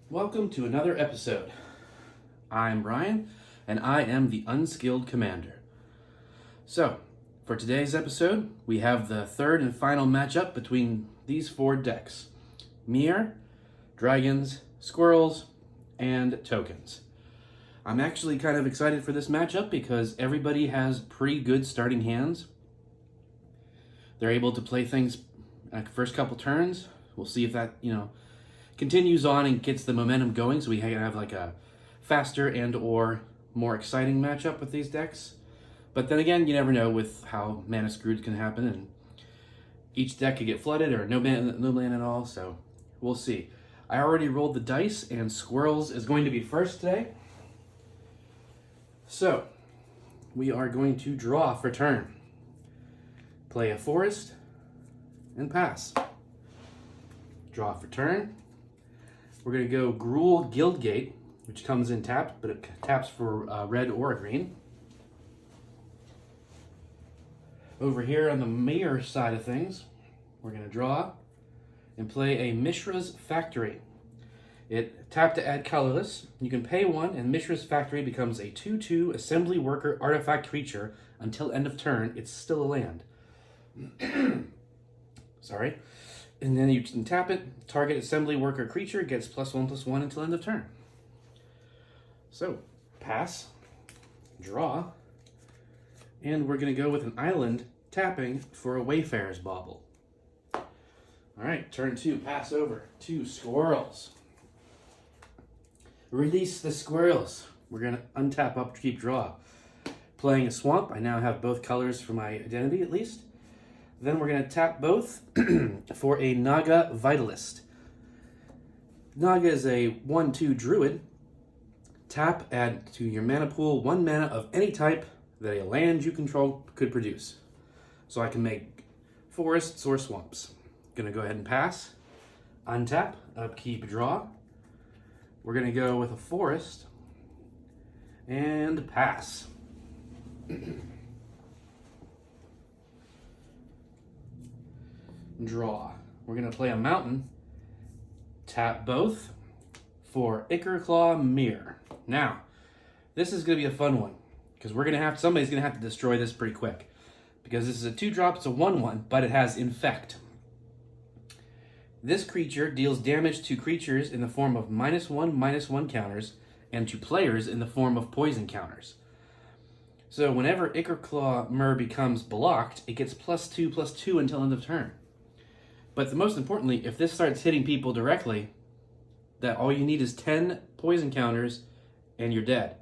Welcome to another episode. I'm Brian, and I am the Unskilled Commander. So, for today's episode, we have the third and final matchup between these four decks: Mir, Dragons, Squirrels, and Tokens. I'm actually kind of excited for this matchup because everybody has pretty good starting hands. They're able to play things at first couple turns. We'll see if that, continues on and gets the momentum going, so we can have like a faster and or more exciting matchup with these decks. But then again, you never know with how mana screws can happen, and each deck could get flooded or no mana at all, so we'll see. I already rolled the dice, and Squirrels is going to be first today. So, we are going to draw for turn. Play a forest, and pass. Draw for turn. We're going to go Gruul Guildgate, which comes in tapped, but it taps for red or green. Over here on the Mir side of things, we're going to draw and play a Mishra's Factory. It tapped to add colorless. You can pay one, and Mishra's Factory becomes a 2/2 assembly worker artifact creature until end of turn. It's still a land. Sorry. And then you can tap it. Target assembly worker creature gets +1/+1 until end of turn. So, pass, draw, and we're going to go with an island tapping for a Wayfarer's Bauble. All right, turn 2, pass over to Squirrels. Release the Squirrels. We're going to untap, upkeep, draw. Playing a swamp. I now have both colors for my identity, at least. Then we're going to tap both for a Naga Vitalist. Naga is a 1/2 druid. Tap, add to your mana pool 1 mana of any type that a land you control could produce. So I can make forests or swamps. Going to go ahead and pass. Untap, upkeep, draw. We're going to go with a forest and pass. Draw. We're going to play a mountain. Tap both for Ichorclaw Mir. Now, this is going to be a fun one because somebody's going to have to destroy this pretty quick because this is a 2-drop, it's a 1/1, but it has Infect. This creature deals damage to creatures in the form of -1/-1 counters and to players in the form of poison counters. So whenever Ichorclaw Mir becomes blocked, it gets +2/+2 until end of turn. But the most importantly, if this starts hitting people directly, that all you need is 10 poison counters and you're dead.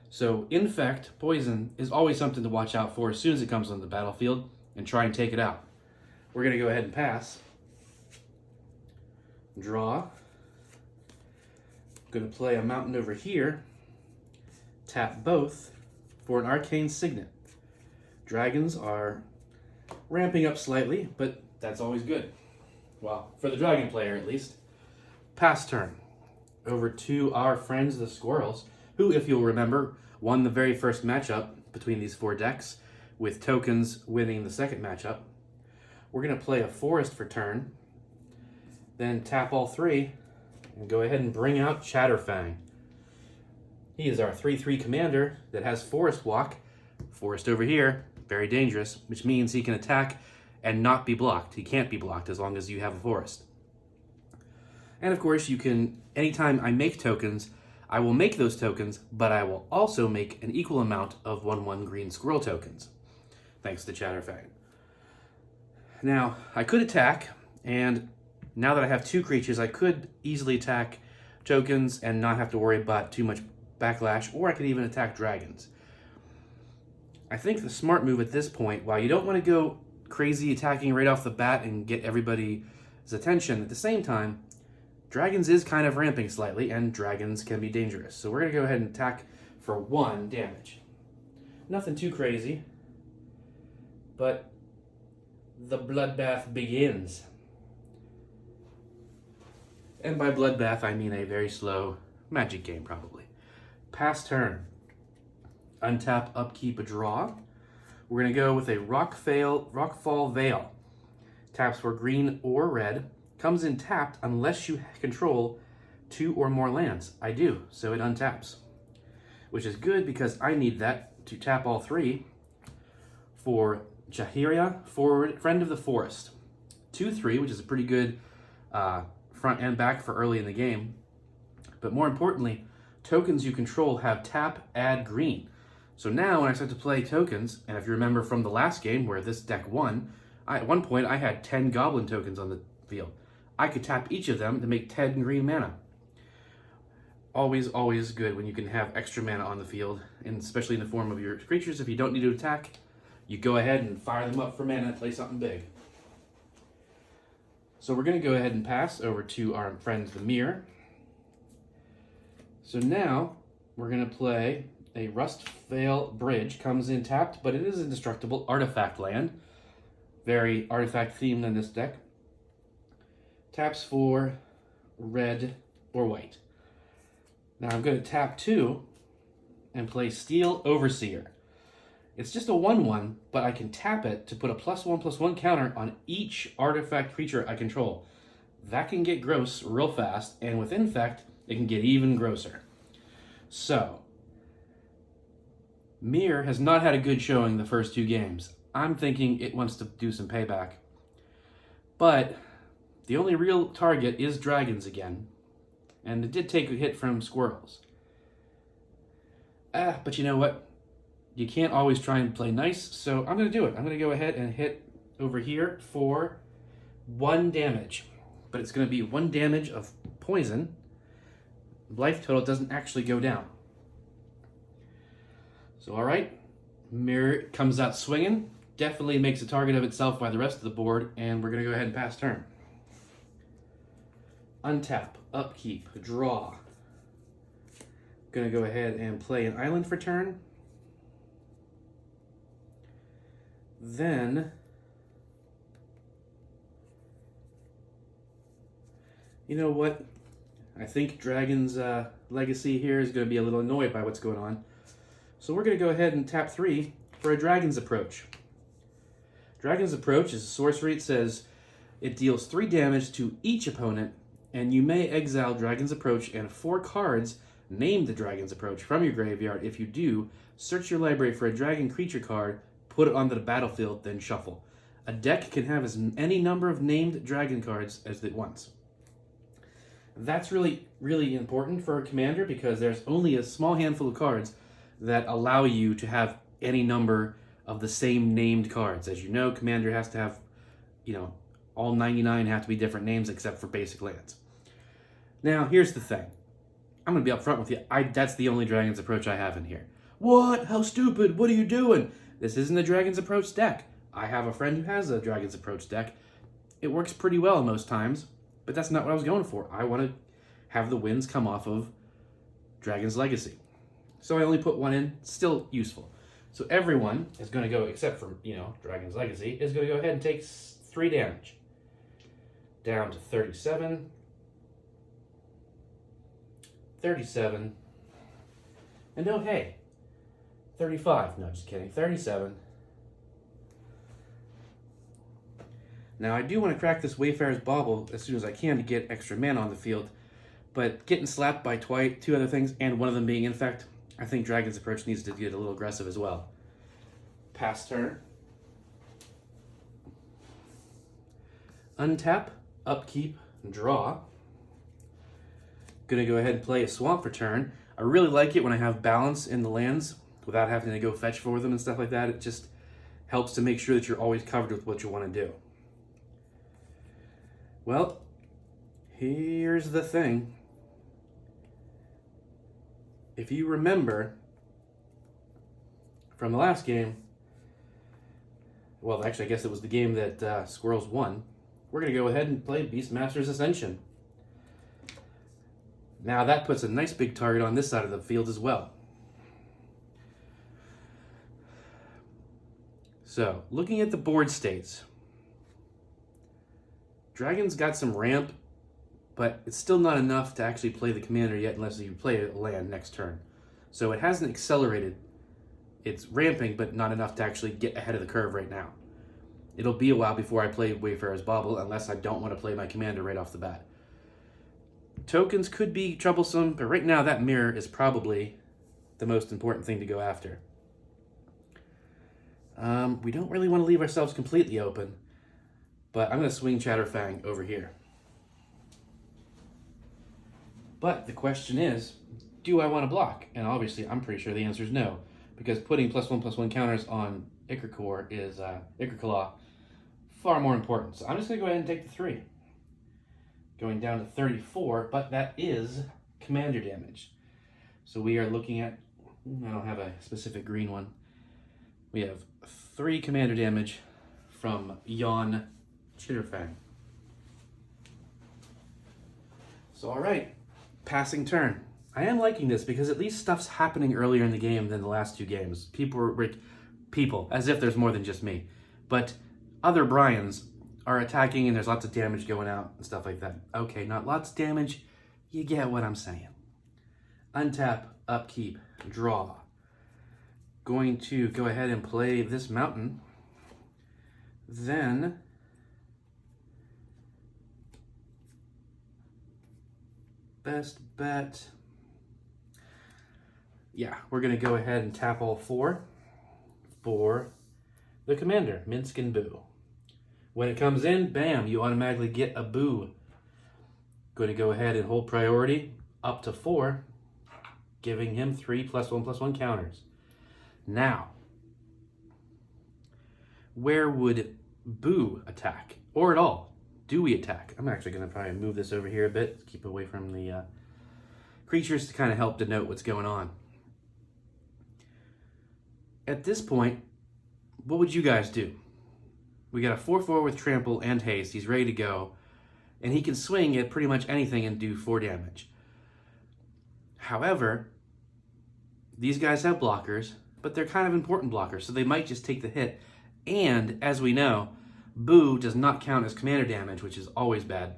So Infect, poison, is always something to watch out for as soon as it comes on the battlefield and try and take it out. We're going to go ahead and pass. Draw. I'm going to play a mountain over here. Tap both for an Arcane Signet. Dragons are ramping up slightly, but that's always good. Well, for the dragon player at least. Pass turn. Over to our friends, the Squirrels, who, if you'll remember, won the very first matchup between these four decks, with Tokens winning the second matchup. We're going to play a forest for turn, then tap all 3, and go ahead and bring out Chatterfang. He is our 3/3 commander that has Forest Walk. Forest over here, very dangerous, which means he can attack and not be blocked. He can't be blocked as long as you have a forest. And of course, you can, anytime I make tokens, I will make those tokens, but I will also make an equal amount of 1/1 green squirrel tokens, thanks to Chatterfang. Now, I could attack, and now that I have 2 creatures, I could easily attack tokens and not have to worry about too much backlash, or I could even attack dragons. I think the smart move at this point, while you don't want to go crazy attacking right off the bat and get everybody's attention, at the same time, dragons is kind of ramping slightly, and dragons can be dangerous. So we're going to go ahead and attack for 1 damage. Nothing too crazy, but the bloodbath begins. And by bloodbath, I mean a very slow Magic game, probably. Pass turn. Untap, upkeep, a draw. We're going to go with a Rockfall Veil. Taps for green or red. Comes in tapped unless you control 2 or more lands? I do, so it untaps. Which is good because I need that to tap all 3 for Jahiria, Friend of the Forest. 2/3, which is a pretty good front and back for early in the game. But more importantly, tokens you control have tap, add green. So now when I start to play tokens, and if you remember from the last game where this deck won, at one point I had 10 goblin tokens on the field. I could tap each of them to make 10 green mana. Always, always good when you can have extra mana on the field, and especially in the form of your creatures. If you don't need to attack, you go ahead and fire them up for mana and play something big. So we're going to go ahead and pass over to our friend the Mirror. So now we're going to play a Rustveil Bridge. Comes in tapped, but it is indestructible artifact land. Very artifact themed in this deck. Taps for red or white. Now I'm going to tap 2 and play Steel Overseer. It's just a 1/1, but I can tap it to put a +1/+1 counter on each artifact creature I control. That can get gross real fast, and with Infect, it can get even grosser. So, Mir has not had a good showing the first 2 games. I'm thinking it wants to do some payback. But the only real target is dragons again, and it did take a hit from Squirrels. But you know what? You can't always try and play nice, so I'm going to do it. I'm going to go ahead and hit over here for 1 damage. But it's going to be 1 damage of poison. Life total doesn't actually go down. So, alright. Mirror comes out swinging. Definitely makes a target of itself by the rest of the board, and we're going to go ahead and pass turn. Untap, upkeep, draw. Going to go ahead and play an island for turn. Then, you know what? I think Dragon's Legacy here is going to be a little annoyed by what's going on. So we're going to go ahead and tap 3 for a Dragon's Approach. Dragon's Approach is a sorcery. It says it deals 3 damage to each opponent, and you may exile Dragon's Approach and 4 cards named the Dragon's Approach from your graveyard. If you do, search your library for a dragon creature card, put it onto the battlefield, then shuffle. A deck can have as any number of named dragon cards as it wants. That's really, really important for a commander because there's only a small handful of cards that allow you to have any number of the same named cards. As you know, commander has to have, all 99 have to be different names except for basic lands. Now, here's the thing. I'm going to be upfront with you. That's the only Dragon's Approach I have in here. What? How stupid? What are you doing? This isn't a Dragon's Approach deck. I have a friend who has a Dragon's Approach deck. It works pretty well most times, but that's not what I was going for. I want to have the wins come off of Dragon's Legacy. So I only put 1 in. Still useful. So everyone is going to go, except for, Dragon's Legacy, is going to go ahead and take 3 damage. Down to 37. 37. And oh, hey. 35. No, just kidding. 37. Now, I do want to crack this Wayfarer's Bauble as soon as I can to get extra mana on the field, but getting slapped by 2 other things, and one of them being Infect, I think Dragon's Approach needs to get a little aggressive as well. Pass turn. Untap, upkeep, draw. Gonna go ahead and play a Swamp for turn. I really like it when I have balance in the lands without having to go fetch for them and stuff like that. It just helps to make sure that you're always covered with what you want to do. Well, here's the thing. If you remember from the last game, well, actually, I guess it was the game that Squirrels won, we're going to go ahead and play Beastmaster's Ascension. Now, that puts a nice big target on this side of the field as well. So, looking at the board states, Dragon's got some ramp, but it's still not enough to actually play the commander yet unless you play a land next turn. So it hasn't accelerated. It's ramping, but not enough to actually get ahead of the curve right now. It'll be a while before I play Wayfarer's Bauble unless I don't want to play my commander right off the bat. Tokens could be troublesome, but right now that mirror is probably the most important thing to go after. We don't really want to leave ourselves completely open, but I'm going to swing Chatterfang over here. But the question is, do I want to block? And obviously, I'm pretty sure the answer is no, because putting +1/+1 counters on Ichor is Ichor Claw far more important. So I'm just going to go ahead and take the 3. Going down to 34, but that is commander damage. So we are looking at, I don't have a specific green one. We have 3 commander damage from Yon Chitterfang. So all right, passing turn. I am liking this because at least stuff's happening earlier in the game than the last 2 games. People, as if there's more than just me. But other Bryans are attacking and there's lots of damage going out and stuff like that. Okay, not lots of damage. You get what I'm saying. Untap, upkeep, draw. Going to go ahead and play this mountain. Then best bet. Yeah, we're going to go ahead and tap all 4 for the commander, Minsk and Boo. When it comes in, bam, you automatically get a Boo. Going to go ahead and hold priority up to 4, giving him 3 +1/+1 counters. Now, where would Boo attack? Or at all? Do we attack? I'm actually going to probably move this over here a bit, keep away from the creatures to kind of help denote what's going on. At this point, what would you guys do? We got a 4/4 with trample and haste. He's ready to go. And he can swing at pretty much anything and do 4 damage. However, these guys have blockers, but they're kind of important blockers, so they might just take the hit. And, as we know, Boo does not count as commander damage, which is always bad.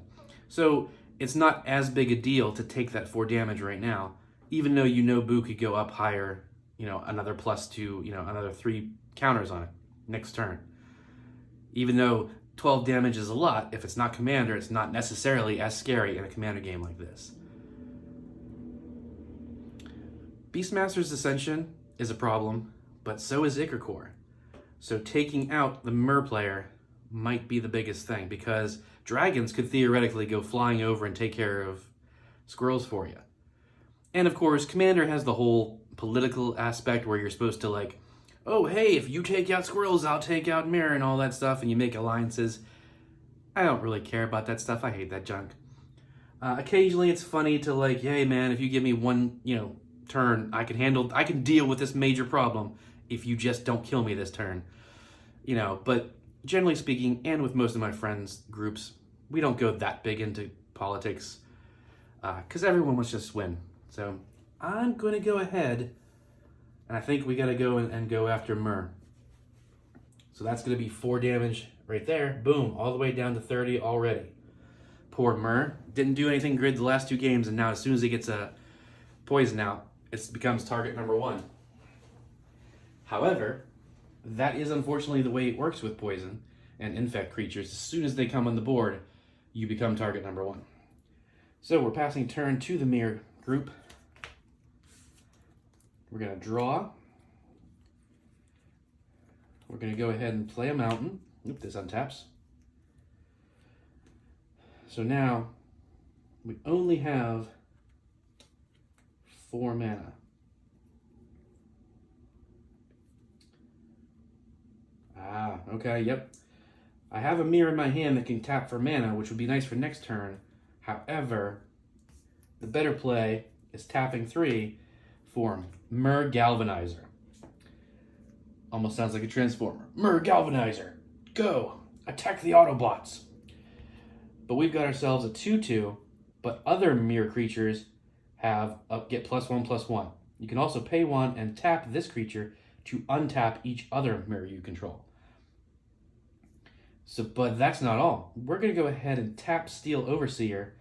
So it's not as big a deal to take that 4 damage right now, even though you know Boo could go up higher, another +2, another 3 counters on it next turn. Even though 12 damage is a lot, if it's not commander, it's not necessarily as scary in a commander game like this. Beastmaster's Ascension is a problem, but so is Ichor. So taking out the Mer player might be the biggest thing, because dragons could theoretically go flying over and take care of squirrels for you. And of course, commander has the whole political aspect where you're supposed to oh, hey, if you take out squirrels, I'll take out Mirror and all that stuff, and you make alliances. I don't really care about that stuff. I hate that junk. Occasionally it's funny to hey man, if you give me one, turn, I can deal with this major problem if you just don't kill me this turn. But generally speaking, and with most of my friends' groups, we don't go that big into politics because everyone wants to just win. So I'm going to go ahead, and I think we got to go and go after Mer. So that's going to be 4 damage right there. Boom, all the way down to 30 already. Poor Mer. Didn't do anything good the last 2 games, and now as soon as he gets a poison out, it becomes target number 1. However, that is unfortunately the way it works with poison and infect creatures. As soon as they come on the board, you become target number 1. So we're passing turn to the Mirror group. We're going to draw. We're going to go ahead and play a mountain. Oop, this untaps. So now we only have 4 mana. Okay, yep. I have a mirror in my hand that can tap for mana, which would be nice for next turn. However, the better play is tapping 3 for Mer Galvanizer. Almost sounds like a Transformer. Mer Galvanizer, go! Attack the Autobots! But we've got ourselves a 2/2, but other mirror creatures get +1/+1. You can also pay 1 and tap this creature to untap each other mirror you control. But that's not all. We're going to go ahead and tap Steel Overseer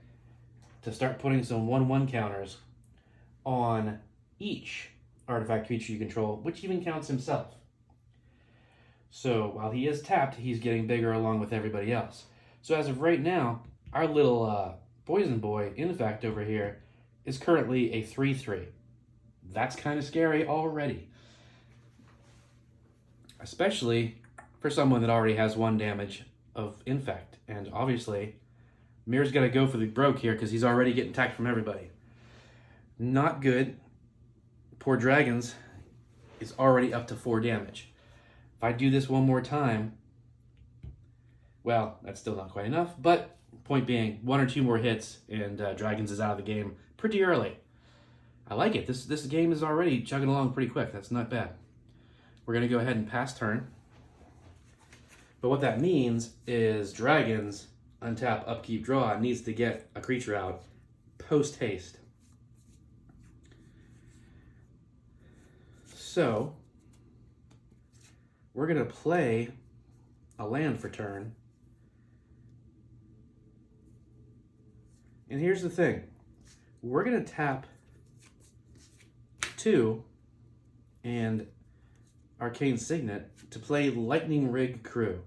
to start putting some 1/1 counters on each artifact creature you control, which even counts himself. So while he is tapped, he's getting bigger along with everybody else. So as of right now, our little Poison Boy, in fact, over here, is currently a 3/3. That's kind of scary already. Especially for someone that already has 1 damage of infect. And obviously, Mir's got to go for the broke here because he's already getting attacked from everybody. Not good. Poor Dragons is already up to 4 damage. If I do this one more time, well, that's still not quite enough, but point being, 1 or 2 more hits and Dragons is out of the game pretty early. I like it. This game is already chugging along pretty quick. That's not bad. We're going to go ahead and pass turn. But what that means is Dragons, untap, upkeep, draw, needs to get a creature out post-haste. So, we're going to play a land for turn. And here's the thing. We're going to tap 2 and Arcane Signet to play Lightning Rig Crew.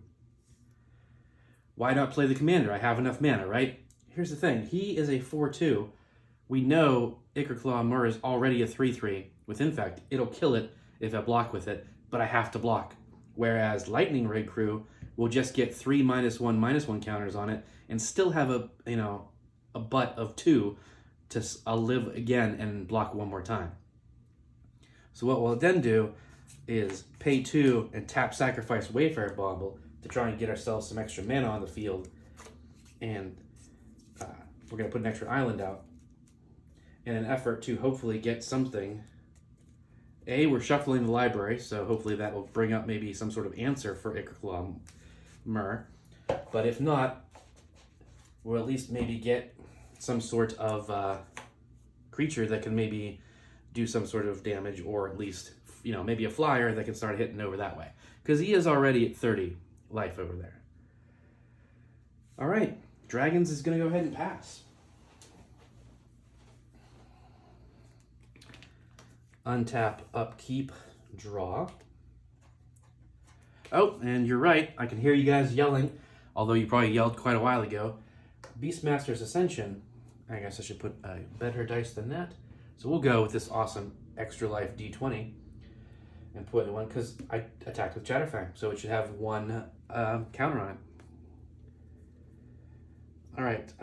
Why not play the commander? I have enough mana, right? Here's the thing. He is a 4/2. We know Ichorclaw Mur is already a 3/3 with Infect. It'll kill it if I block with it, but I have to block. Whereas Lightning Rig Crew will just get 3 -1/-1 counters on it and still have a butt of 2 to live again and block 1 more time. So what we'll then do is pay 2 and tap Sacrifice Wayfarer Bauble to try and get ourselves some extra mana on the field. And we're going to put an extra island out in an effort to hopefully get something. We're shuffling the library, so hopefully that will bring up maybe some sort of answer for Ichorclaw Mur. But if not, we'll at least maybe get some sort of creature that can maybe do some sort of damage, or at least, maybe a flyer that can start hitting over that way. Because he is already at 30 life over there. All right, Dragons is going to go ahead and pass. Untap, upkeep, draw. Oh, and you're right. I can hear you guys yelling, although you probably yelled quite a while ago. Beastmaster's Ascension. I guess I should put a better dice than that. So we'll go with this awesome extra life D20 and put it one, because I attacked with Chatterfang, so it should have 1 counter on it. All right.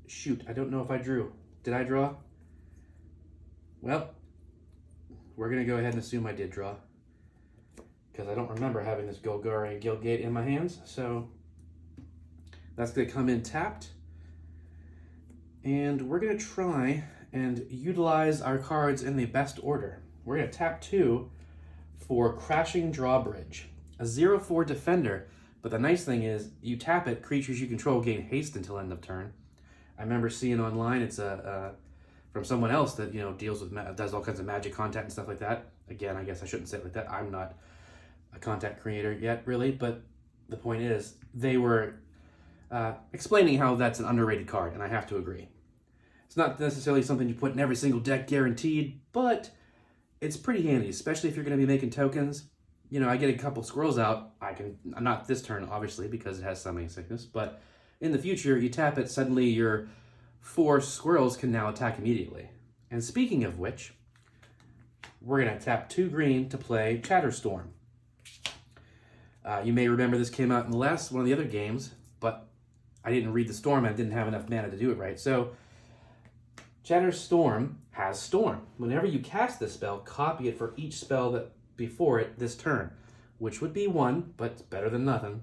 Shoot, I don't know if I drew. Did I draw? Well, we're going to go ahead and assume I did draw, because I don't remember having this Golgari Guildgate in my hands. So that's going to come in tapped. And we're going to try and utilize our cards in the best order. We're going to tap 2 for Crashing Drawbridge, a 0/4 defender. But the nice thing is, you tap it, creatures you control gain haste until end of turn. I remember seeing online, it's from someone else that does all kinds of magic content and stuff like that. Again, I guess I shouldn't say it like that. I'm not a content creator yet, really. But the point is, they were explaining how that's an underrated card, and I have to agree. It's not necessarily something you put in every single deck guaranteed, but it's pretty handy, especially if you're going to be making tokens. I get a couple Squirrels out. Not this turn, obviously, because it has Summoning Sickness, but in the future, you tap it, suddenly your 4 Squirrels can now attack immediately. And speaking of which, we're going to tap 2 green to play Chatterstorm. You may remember this came out in one of the other games, but I didn't read the storm and I didn't have enough mana to do it right. So Chatterstorm has Storm. Whenever you cast this spell, copy it for each spell that before it this turn, which would be 1, but it's better than nothing.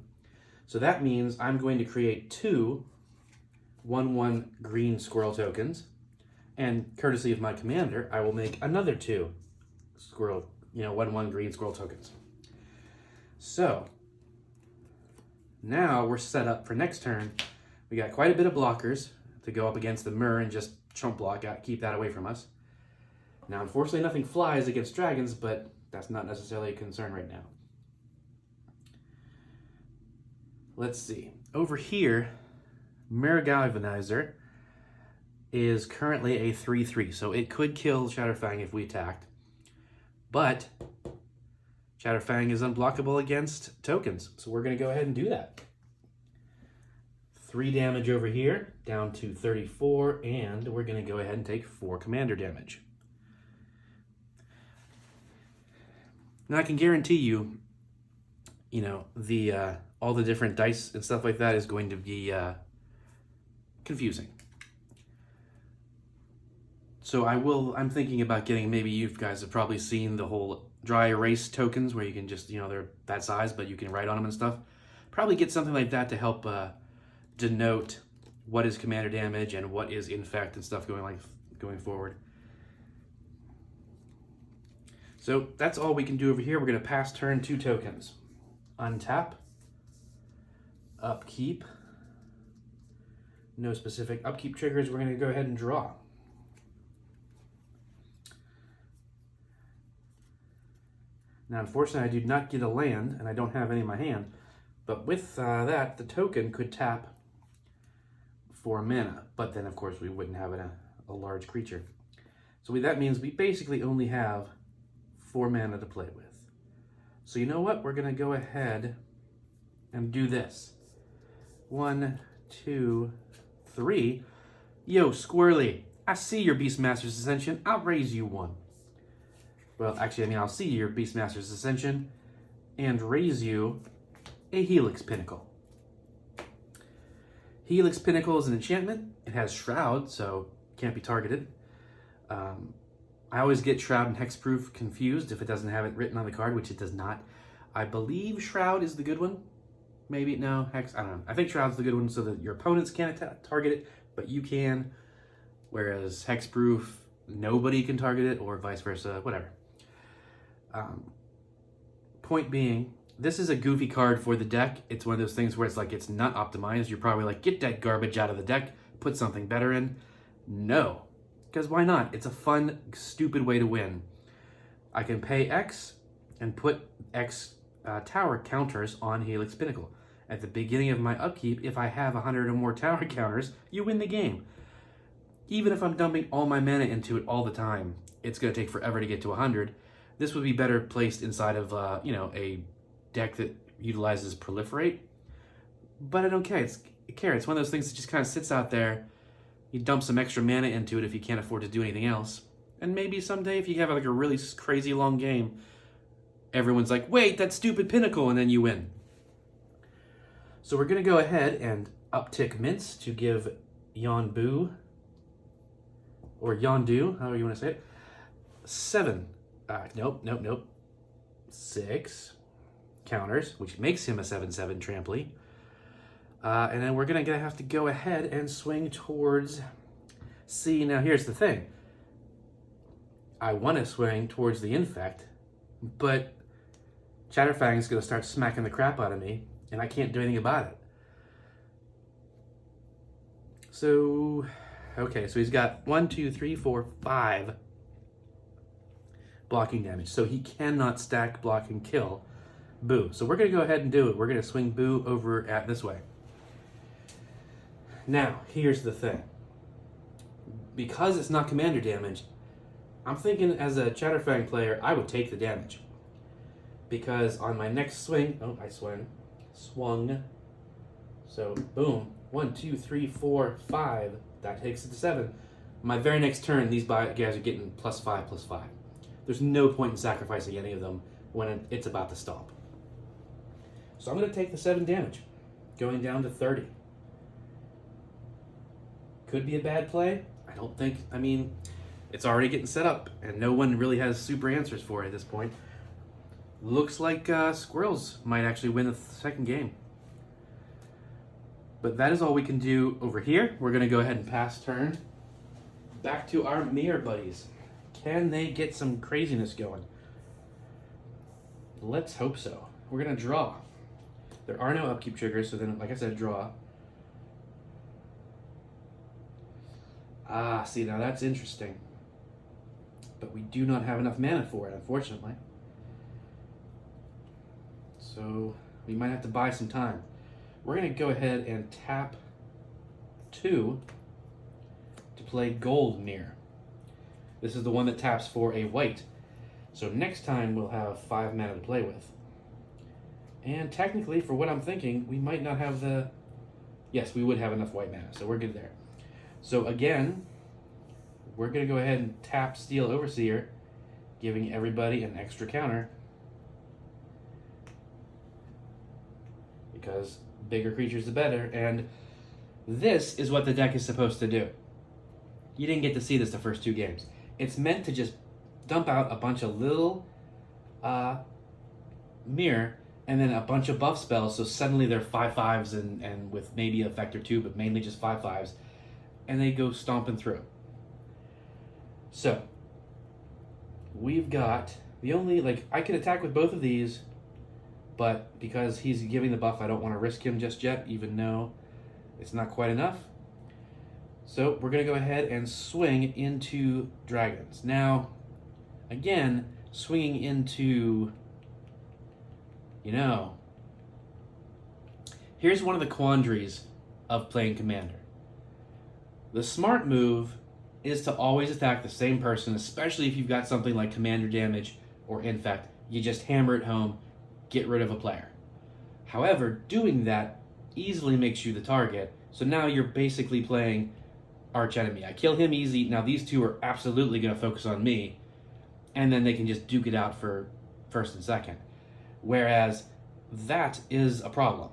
So that means I'm going to create 2 1/1 green squirrel tokens, and courtesy of my commander, I will make another 2 squirrel, 1/1 green squirrel tokens. So now we're set up for next turn. We got quite a bit of blockers to go up against the Mur and just chump block out, keep that away from us. Now, unfortunately, nothing flies against dragons, but that's not necessarily a concern right now. Let's see. Over here, Mur Galvanizer is currently a 3/3, so it could kill Chatterfang if we attacked. But Chatterfang is unblockable against tokens, so we're going to go ahead and do that. 3 damage over here, down to 34, and we're going to go ahead and take 4 commander damage. Now I can guarantee you, the all the different dice and stuff like that is going to be confusing. So I'm thinking about getting, maybe you guys have probably seen the whole dry erase tokens where you can just, they're that size, but you can write on them and stuff. Probably get something like that to help denote what is commander damage and what is infect and stuff going forward. So that's all we can do over here. We're going to pass turn 2 tokens. Untap. Upkeep. No specific upkeep triggers. We're going to go ahead and draw. Now, unfortunately, I do not get a land, and I don't have any in my hand. But with that, the token could tap for mana. But then, of course, we wouldn't have a large creature. So that means we basically only have 4 mana to play with. So you know what? We're going to go ahead and do this. 1, 2, 3. Yo, Squirrely, I see your Beastmaster's Ascension. I'll raise you 1. Well, actually, I'll see your Beastmaster's Ascension and raise you a Helix Pinnacle. Helix Pinnacle is an enchantment. It has Shroud, so can't be targeted. I always get Shroud and Hexproof confused if it doesn't have it written on the card, which it does not. I believe Shroud is the good one. Maybe, no, Hex, I don't know. I think Shroud's the good one so that your opponents can't target it, but you can. Whereas Hexproof, nobody can target it, or vice versa, whatever. Point being, this is a goofy card for the deck. It's one of those things where it's like, it's not optimized. You're probably like, get that garbage out of the deck, put something better in. No, because why not? It's a fun, stupid way to win. I can pay X and put X tower counters on Helix Pinnacle. At the beginning of my upkeep, if I have 100 or more tower counters, you win the game. Even if I'm dumping all my mana into it all the time, it's going to take forever to get to 100. This would be better placed inside of, a deck that utilizes Proliferate. But I don't care. It's one of those things that just kind of sits out there. You dump some extra mana into it if you can't afford to do anything else. And maybe someday if you have like a really crazy long game, everyone's like, wait, that stupid Pinnacle, and then you win. So we're going to go ahead and uptick Mints to give Yondu, or Yondu, however you want to say it, 7. Nope. 6 counters, which makes him a 7/7 Trampley. And then we're going to have to go ahead and swing towards... See, now here's the thing. I want to swing towards the Infect, but Chatterfang is going to start smacking the crap out of me, and I can't do anything about it. So, okay, so he's got 1, 2, 3, 4, 5 blocking damage. So he cannot stack, block, and kill Boo. So we're going to go ahead and do it. We're going to swing Boo over at this way. Now, here's the thing. Because it's not commander damage, I'm thinking as a Chatterfang player, I would take the damage. Because on my next swing, I swung. So, boom. 1, 2, 3, 4, 5. That takes it to 7. My very next turn, these guys are getting +5/+5. There's no point in sacrificing any of them when it's about to stop. So I'm going to take the 7 damage, going down to 30. Could be a bad play. I don't think, it's already getting set up, and no one really has super answers for it at this point. Looks like Squirrels might actually win the second game. But that is all we can do over here. We're going to go ahead and pass turn. Back to our mirror buddies. Can they get some craziness going? Let's hope so. We're going to draw. There are no upkeep triggers, so then, like I said, draw. See, now that's interesting. But we do not have enough mana for it, unfortunately. So we might have to buy some time. We're going to go ahead and tap 2 to play Gold Mirror. This is the one that taps for a white. So next time we'll have 5 mana to play with. And technically, for what I'm thinking, we might not have the Yes, we would have enough white mana, so we're good there. So again, we're going to go ahead and tap Steel Overseer, giving everybody an extra counter. Because bigger creatures the better, and this is what the deck is supposed to do. You didn't get to see this the first 2 games. It's meant to just dump out a bunch of little mirror and then a bunch of buff spells, so suddenly they're 5/5s and with maybe an effect or 2, but mainly just 5/5s, and they go stomping through. So, we've got the only, like, I could attack with both of these, but because he's giving the buff, I don't want to risk him just yet, even though it's not quite enough. So we're going to go ahead and swing into dragons. Now, again, swinging into, here's one of the quandaries of playing Commander. The smart move is to always attack the same person, especially if you've got something like Commander Damage or Infect. You just hammer it home, get rid of a player. However, doing that easily makes you the target, so now you're basically playing arch enemy. I kill him easy, now these two are absolutely going to focus on me, and then they can just duke it out for first and second. Whereas, that is a problem.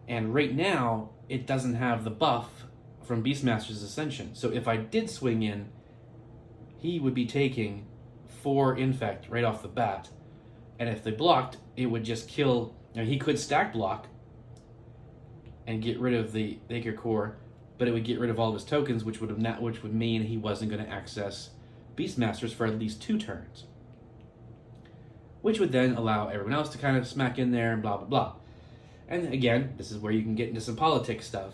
And right now, it doesn't have the buff from Beastmaster's Ascension. So if I did swing in, he would be taking 4 Infect right off the bat. And if they blocked, it would just kill. Now, he could stack block and get rid of the Acre Core, but it would get rid of all of his tokens, which would mean he wasn't going to access Beastmasters for at least 2 turns. Which would then allow everyone else to kind of smack in there and blah, blah, blah. And again, this is where you can get into some politics stuff.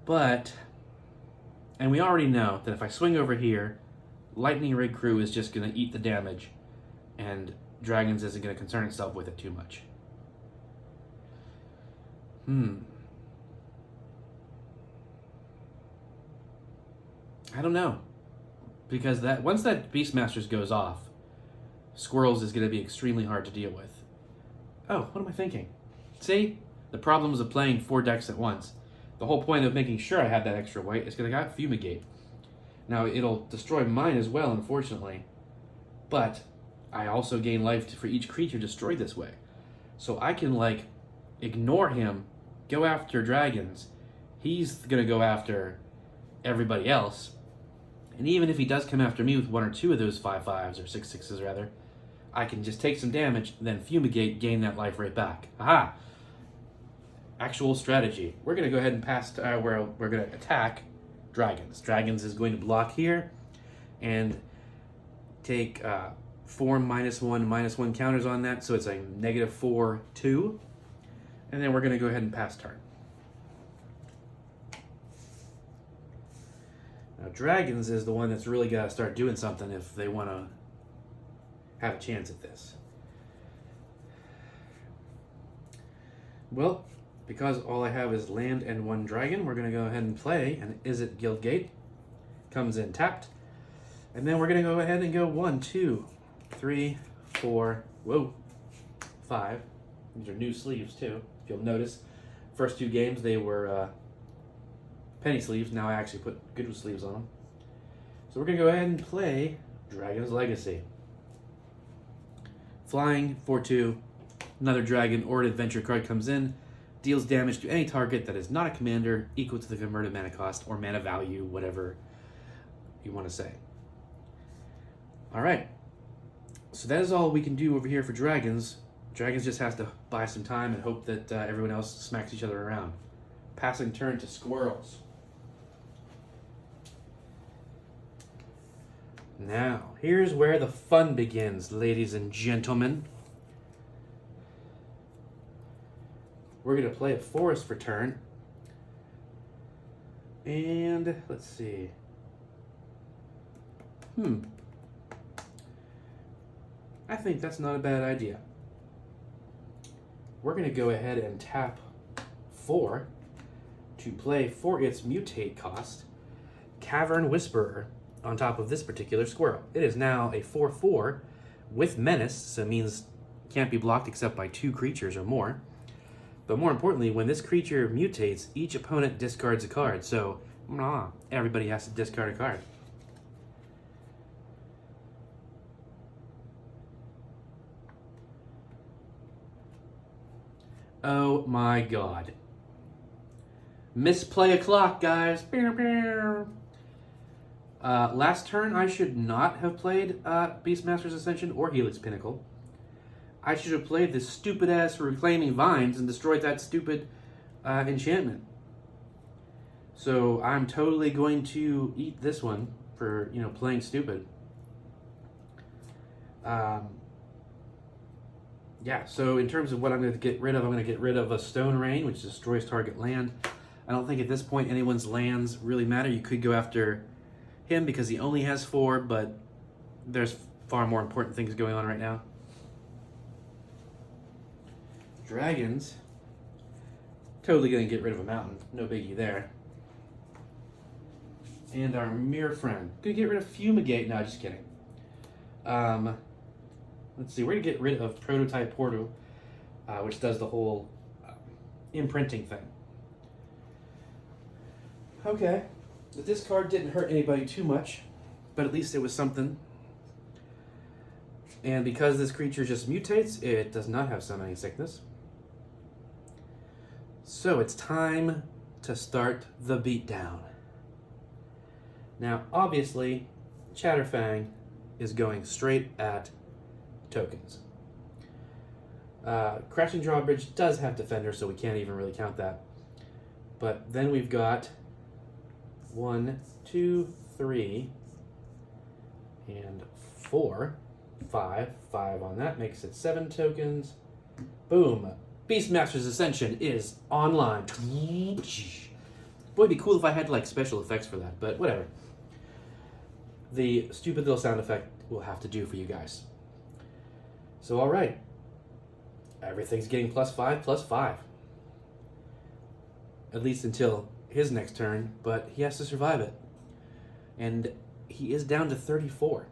But, and we already know that if I swing over here, Lightning Rig Crew is just going to eat the damage, and Dragons isn't going to concern itself with it too much. I don't know. Because once that Beastmasters goes off, Squirrels is going to be extremely hard to deal with. Oh, what am I thinking? See? The problems of playing 4 decks at once. The whole point of making sure I have that extra white is because I got Fumigate. Now, it'll destroy mine as well, unfortunately. But I also gain life for each creature destroyed this way. So I can, ignore him, go after dragons. He's going to go after everybody else. And even if he does come after me with 1 or 2 of those 5/5s, or 6/6s rather, I can just take some damage, then Fumigate, gain that life right back. Aha! Actual strategy. We're going to go ahead and pass where we're going to attack dragons. Dragons is going to block here and take 4 -1/-1 counters on that, so it's a -4/2. And then we're going to go ahead and pass turn. Now, dragons is the one that's really got to start doing something if they want to have a chance at this. Well, because all I have is land and 1 dragon, we're going to go ahead and play an Izzet Guildgate. Comes in tapped. And then we're going to go ahead and go 1, 2, 3, 4, 5. These are new sleeves too, if you'll notice. First 2 games they were penny sleeves. Now I actually put good sleeves on them. So we're going to go ahead and play Dragon's Legacy. Flying, 4/2, another dragon or an adventure card comes in, deals damage to any target that is not a commander equal to the converted mana cost or mana value, whatever you want to say. Alright, so that is all we can do over here for dragons. Dragons just has to buy some time and hope that everyone else smacks each other around. Passing turn to Squirrels. Now, here's where the fun begins, ladies and gentlemen. We're going to play a forest for turn. And, let's see. I think that's not a bad idea. We're going to go ahead and tap 4 to play for its mutate cost, Cavern Whisperer, on top of this particular squirrel. It is now a 4/4 with menace, so it means can't be blocked except by 2 creatures or more. But more importantly, when this creature mutates, each opponent discards a card. So, everybody has to discard a card. Oh my god. Misplay a clock, guys. Last turn, I should not have played Beastmaster's Ascension or Helix Pinnacle. I should have played this stupid-ass Reclaiming Vines and destroyed that stupid enchantment. So I'm totally going to eat this one for, playing stupid. Yeah, so in terms of what I'm going to get rid of, I'm going to get rid of a Stone Rain, which destroys target land. I don't think at this point anyone's lands really matter. You could go after him because he only has 4, but there's far more important things going on right now. Dragons. Totally going to get rid of a mountain. No biggie there. And our Mirror Friend. Going to get rid of Fumigate. No, just kidding. Let's see. We're going to get rid of Prototype Portal, which does the whole imprinting thing. Okay. The discard didn't hurt anybody too much, but at least it was something. And because this creature just mutates, it does not have Summoning Sickness. So it's time to start the beatdown. Now, obviously, Chatterfang is going straight at tokens. Crashing Drawbridge does have Defender, so we can't even really count that. But then we've got 1, 2, 3, and 4. 5 on that makes it 7 tokens. Boom. Beastmaster's Ascension is online. Boy, it'd be cool if I had like special effects for that, but whatever. The stupid little sound effect will have to do for you guys. So, all right. Everything's getting +5. At least until his next turn, but he has to survive it. And he is down to 34.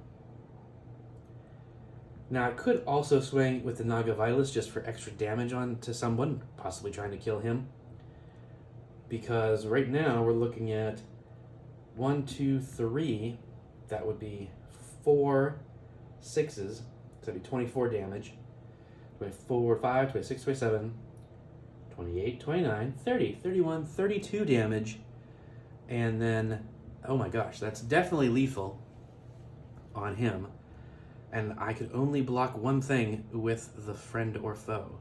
Now, I could also swing with the Naga Vilas just for extra damage on to someone, possibly trying to kill him. Because right now we're looking at 1, 2, 3. That would be 4 6s. So that'd be 24 damage. 24, 5, 26, 27, 28, 29, 30, 31, 32 damage. And then, oh my gosh, that's definitely lethal on him. And I could only block one thing with the Friend or Foe.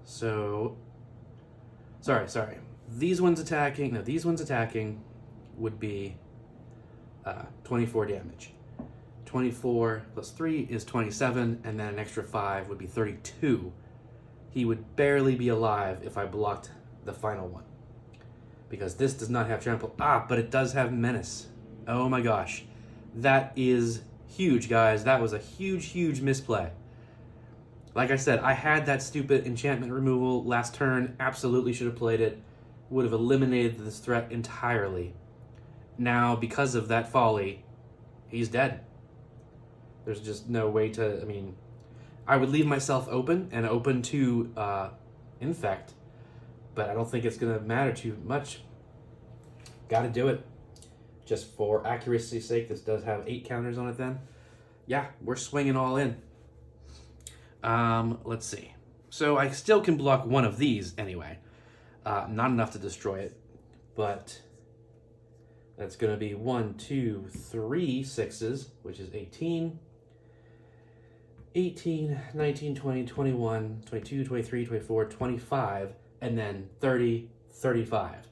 So, sorry. These ones attacking would be 24 damage. 24 plus 3 is 27, and then an extra 5 would be 32. He would barely be alive if I blocked the final one. Because this does not have trample. But it does have menace. Oh my gosh. That is huge, guys. That was a huge misplay. Like I said, I had that stupid enchantment removal last turn. Absolutely should have played it. Would have eliminated this threat entirely. Now, because of that folly, he's dead. There's just no way to, I would leave myself open to infect, but I don't think it's going to matter too much. Got to do it. Just for accuracy's sake, this does have 8 counters on it then. Yeah, we're swinging all in. Let's see. So I still can block one of these anyway. Not enough to destroy it, but that's going to be 1, 2, 3 6s, which is 18. 18, 19, 20, 21, 22, 23, 24, 25, and then 30, 35.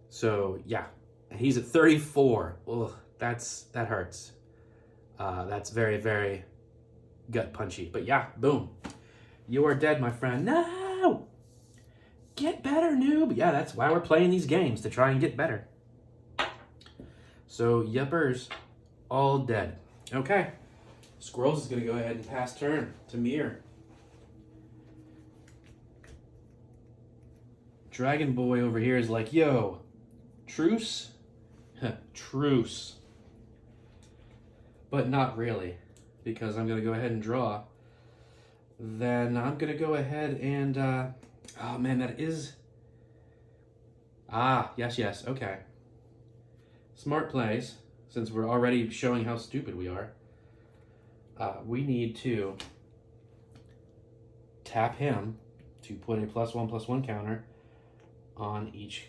So, yeah. He's at 34. Ugh, that hurts. That's very, very gut punchy. But yeah, boom. You are dead, my friend. No! Get better, noob. Yeah, that's why we're playing these games, to try and get better. So, yuppers, all dead. Okay. Squirrels is going to go ahead and pass turn to Mir. Dragon Boy over here is like, yo, truce? Truce. But not really, because I'm going to go ahead and draw then I'm going to go ahead and... oh, man, that is... Ah, yes, okay. Smart plays, since we're already showing how stupid we are. We need to tap him to put a +1/+1 counter on each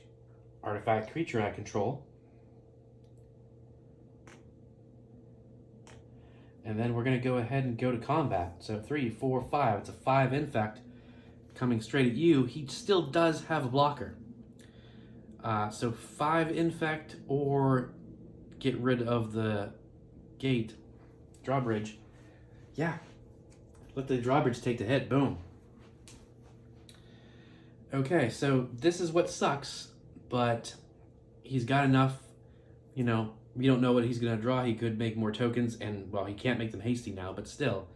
artifact creature I control. And then we're going to go ahead and go to combat. So 3, 4, 5. It's a 5 infect coming straight at you. He still does have a blocker. So 5 infect or get rid of the gate, drawbridge. Yeah, let the drawbridge take the hit. Boom. Okay, so this is what sucks, but he's got enough, you know, we don't know what he's going to draw. He could make more tokens, and, well, he can't make them hasty now, but still.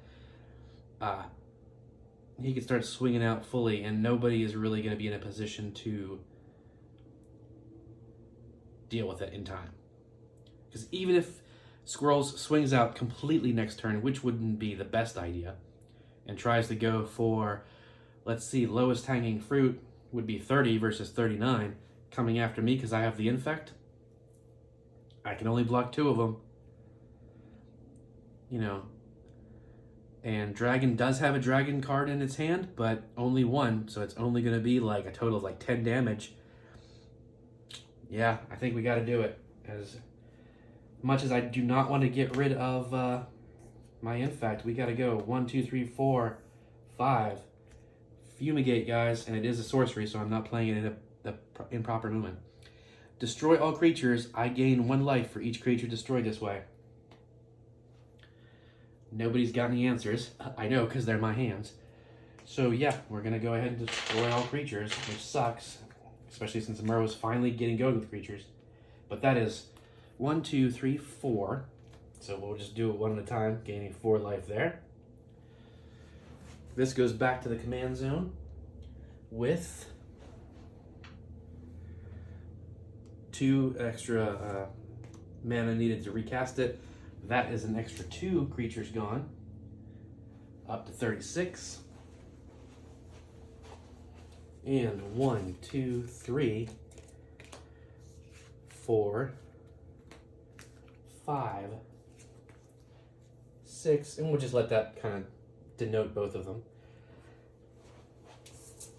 He could start swinging out fully, and nobody is really going to be in a position to deal with it in time. Because even if Squirrels swings out completely next turn, which wouldn't be the best idea, and tries to go for, let's see, lowest hanging fruit would be 30 versus 39, coming after me because I have the infect, I can only block 2 of them. You know, and Dragon does have a dragon card in its hand, but only 1, so it's only going to be like a total of like 10 damage. Yeah, I think we got to do it. As much as I do not want to get rid of my infect, we got to go 1, 2, 3, 4, 5. Fumigate, guys, and it is a sorcery, so I'm not playing it in the improper movement. Destroy all creatures. I gain 1 life for each creature destroyed this way. Nobody's got any answers. I know, because they're my hands. So yeah, we're going to go ahead and destroy all creatures, which sucks, especially since Mur was finally getting going with creatures. But that is 1, 2, 3, 4. So we'll just do it one at a time, gaining 4 life there. This goes back to the command zone with 2 extra mana needed to recast it. That is an extra 2 creatures gone, up to 36. And 1, 2, 3, 4, 5, 6, and we'll just let that kind of denote both of them.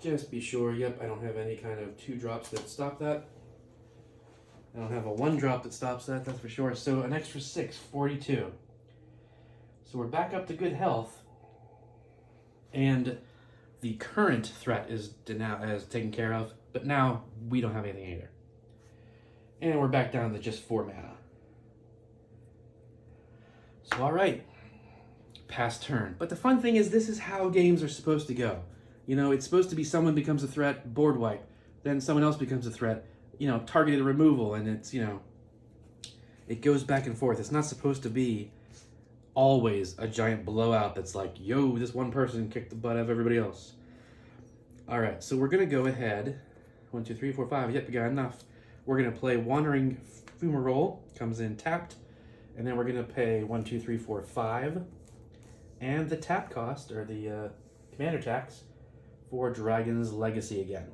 Just be sure, yep, I don't have any kind of 2 drops that stop that. I don't have a 1 drop that stops that, that's for sure. So an extra 6, 42. So we're back up to good health. And the current threat is taken care of, but now we don't have anything either. And we're back down to just 4 mana. So alright. Pass turn. But the fun thing is, this is how games are supposed to go. You know, it's supposed to be someone becomes a threat, board wipe. Then someone else becomes a threat, you know, targeted removal, and it's, you know, it goes back and forth. It's not supposed to be always a giant blowout that's like, yo, this one person kicked the butt of everybody else. All right, so we're going to go ahead. 1, 2, 3, 4, 5. Yep, we got enough. We're going to play Wandering Fumarole. Comes in tapped. And then we're going to pay 1, 2, 3, 4, 5. And the tap cost, or the commander tax, for Dragon's Legacy again.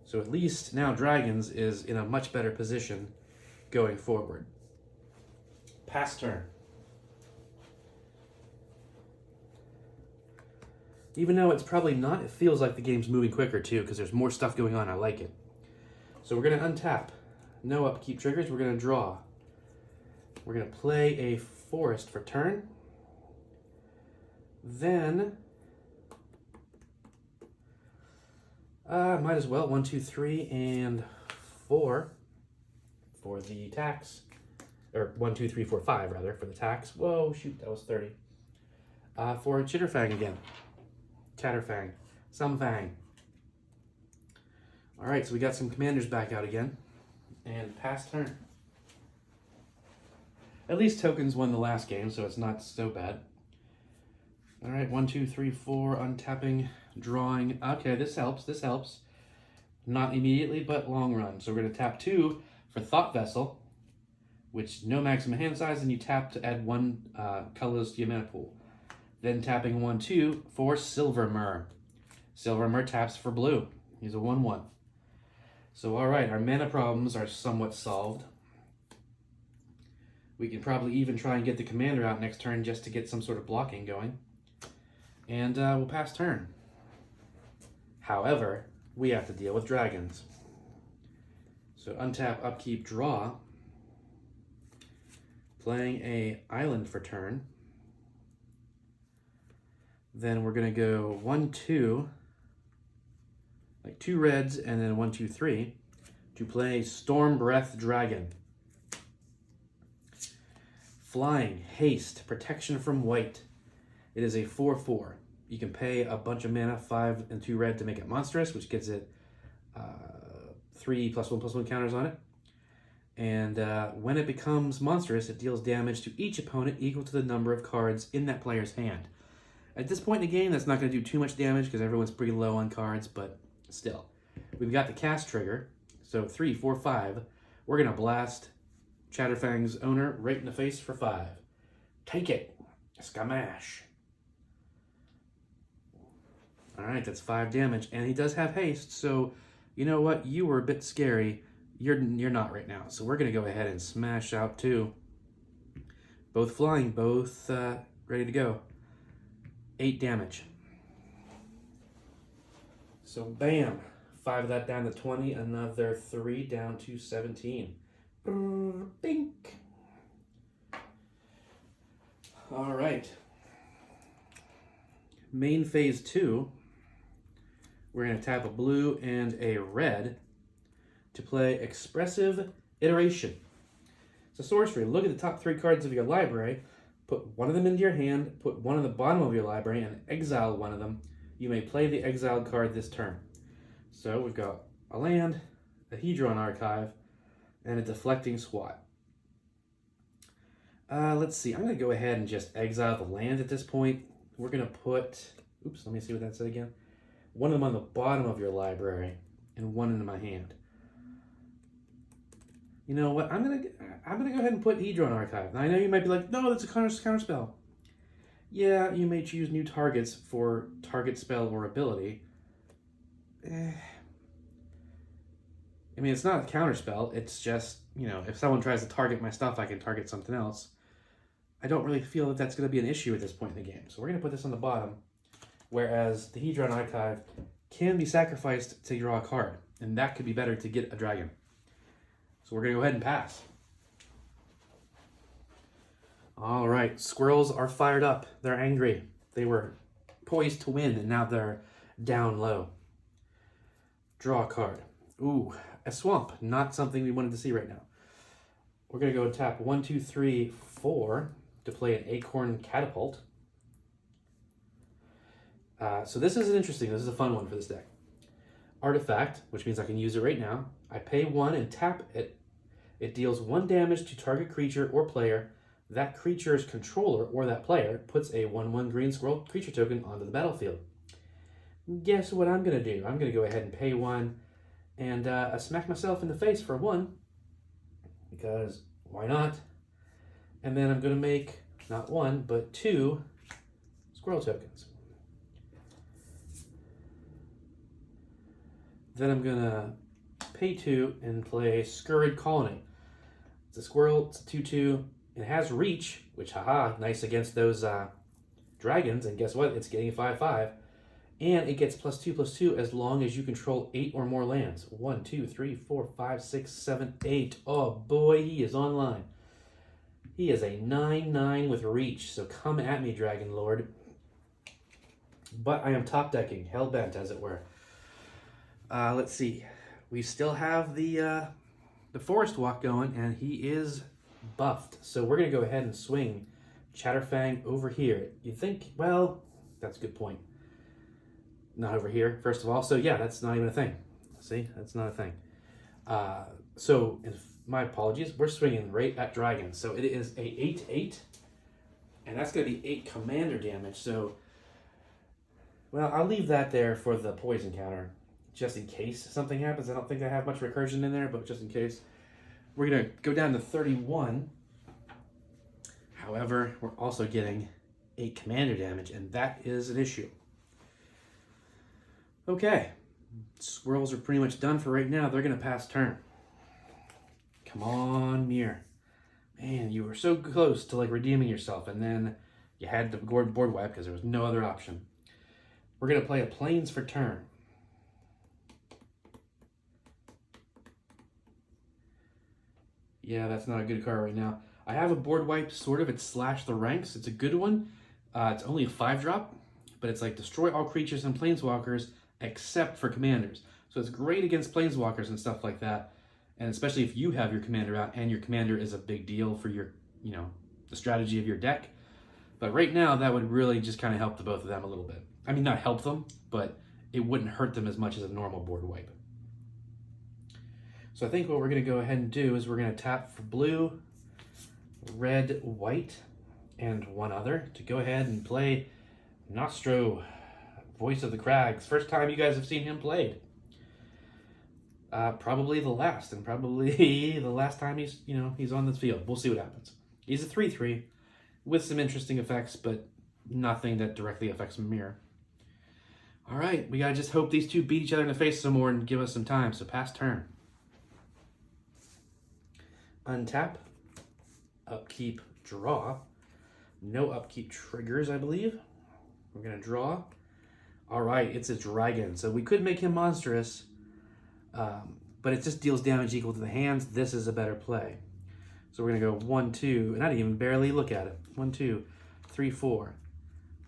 So at least now Dragons is in a much better position going forward. Pass turn. Even though it's probably not, it feels like the game's moving quicker too, because there's more stuff going on. I like it. So we're going to untap. No upkeep triggers. We're going to draw. We're going to play a forest for turn. Then, might as well 1, 2, 3, and 4 for the tax. Or 1, 2, 3, 4, 5 rather for the tax. Whoa, shoot, that was 30. For Chitterfang again. Catterfang. Somefang. All right, so we got some commanders back out again. And pass turn. At least tokens won the last game, so it's not so bad. All right, 1, 2, 3, 4, untapping, drawing. Okay, this helps, this helps. Not immediately, but long run. So we're going to tap 2 for Thought Vessel, which no maximum hand size, and you tap to add 1 colorless to your mana pool. Then tapping 1/2 for Silvermer. Silvermer taps for blue. He's a 1/1. So all right, our mana problems are somewhat solved. We can probably even try and get the commander out next turn just to get some sort of blocking going. And we'll pass turn. However, we have to deal with dragons. So untap, upkeep, draw. Playing a island for turn. Then we're going to go 1/2, like 2 reds, and then 1/2 3 to play Storm Breath Dragon. Flying, haste, protection from white. It is a 4/4. You can pay a bunch of mana, 5 and 2 red, to make it monstrous, which gives it 3 +1/+1 counters on it. And when it becomes monstrous, it deals damage to each opponent equal to the number of cards in that player's hand. At this point in the game, that's not going to do too much damage because everyone's pretty low on cards, but still. We've got the cast trigger, so 3, 4, 5. We're going to blast Chatterfang's owner right in the face for 5. Take it. Scamash. Alright, that's 5 damage, and he does have haste, so you know what? You were a bit scary. You're not right now, so we're going to go ahead and smash out 2. Both flying, both ready to go. 8 damage. So bam, 5 of that down to 20, another 3 down to 17. Bink. All right. Main phase 2, we're going to tap a blue and a red to play Expressive Iteration. It's a sorcery. Look at the top 3 cards of your library. Put one of them into your hand, put one on the bottom of your library, and exile one of them. You may play the exiled card this turn. So we've got a land, a Hedron Archive, and a Deflecting Swat. Let's see. I'm going to go ahead and just exile the land at this point. We're going to put... Oops, let me see what that said again. One of them on the bottom of your library, and one into my hand. You know what? I'm gonna go ahead and put Hedron Archive. Now I know you might be like, no, that's a counter spell. Yeah, you may choose new targets for target spell or ability. I mean, it's not a counter spell. It's just, you know, if someone tries to target my stuff, I can target something else. I don't really feel that that's going to be an issue at this point in the game. So we're going to put this on the bottom, whereas the Hedron Archive can be sacrificed to draw a card, and that could be better to get a dragon. So we're going to go ahead and pass. All right, Squirrels are fired up. They're angry. They were poised to win, and now they're down low. Draw a card. Ooh, a swamp. Not something we wanted to see right now. We're going to go and tap 1, 2, 3, 4 to play an Acorn Catapult. So this is interesting. This is a fun one for this deck. Artifact, which means I can use it right now. I pay 1 and tap it. It deals 1 damage to target creature or player. That creature's controller or that player puts a 1/1 green squirrel creature token onto the battlefield. Guess what I'm going to do? I'm going to go ahead and pay 1 and smack myself in the face for 1. Because why not? And then I'm going to make not 1, but 2 squirrel tokens. Then I'm going to pay 2 and play Scurrid Colony. It's a squirrel, it's a 2/2. It has reach, which, haha, nice against those dragons. And guess what? It's getting 5/5. And it gets +2/+2 as long as you control 8 or more lands. 1, 2, 3, 4, 5, 6, 7, 8. Oh boy, he is online. He is a 9/9 with reach. So come at me, Dragon Lord. But I am top decking, hell-bent as it were. Let's see. We still have the Forest Walk going, and he is buffed. So we're going to go ahead and swing Chatterfang over here. You think, well, that's a good point. Not over here, first of all. So yeah, that's not even a thing. See, that's not a thing. So my apologies. We're swinging right at Dragon. So it is a 8/8, and that's going to be 8 commander damage. So, well, I'll leave that there for the poison counter, just in case something happens. I don't think I have much recursion in there, but just in case. We're going to go down to 31. However, we're also getting 8 commander damage, and that is an issue. Okay, Squirrels are pretty much done for right now. They're going to pass turn. Come on, Mir. Man, you were so close to like redeeming yourself, and then you had to board wipe because there was no other option. We're going to play a Plains for turn. Yeah, that's not a good card right now. I have a board wipe, sort of. It's Slash the Ranks. It's a good one. It's only a 5-drop, but it's like destroy all creatures and planeswalkers except for commanders. So it's great against planeswalkers and stuff like that. And especially if you have your commander out, and your commander is a big deal for your, the strategy of your deck. But right now, that would really just kind of help the both of them a little bit. I mean, not help them, but it wouldn't hurt them as much as a normal board wipe. So I think what we're going to go ahead and do is we're going to tap for blue, red, white, and one other to go ahead and play Nostro, Voice of the Crags. First time you guys have seen him played. Probably the last, and probably the last time he's on this field. We'll see what happens. He's a 3/3 with some interesting effects, but nothing that directly affects Mir. All right, we gotta just hope these two beat each other in the face some more and give us some time. So pass turn. Untap. Upkeep, draw. No upkeep triggers, I believe. We're gonna draw. All right, it's a dragon. So we could make him monstrous, but it just deals damage equal to the hands. This is a better play. So we're gonna go 1, 2, and I didn't even barely look at it. 1, 2, 3, 4,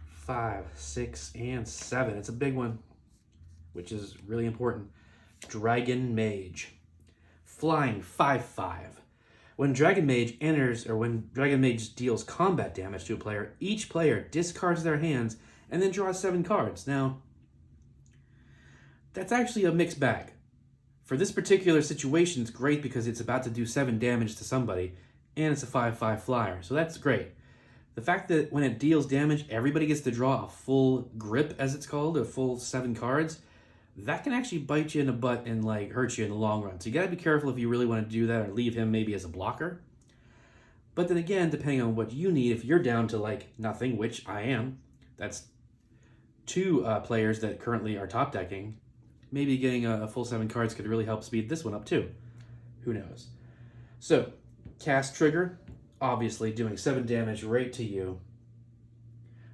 5, 6, and 7. It's a big one, which is really important. Dragon Mage. Flying 5/5. When Dragon Mage enters, or when Dragon Mage deals combat damage to a player, each player discards their hands and then draws 7 cards. Now, that's actually a mixed bag. For this particular situation, it's great because it's about to do 7 damage to somebody, and it's a 5/5 flyer, so that's great. The fact that when it deals damage, everybody gets to draw a full grip, as it's called, a full 7 cards, that can actually bite you in the butt and hurt you in the long run. So you gotta be careful if you really want to do that, or leave him maybe as a blocker. But then again, depending on what you need, if you're down to nothing, which I am, that's 2 players that currently are top decking, maybe getting a full 7 cards could really help speed this one up too. Who knows? So, cast trigger, obviously doing 7 damage right to you.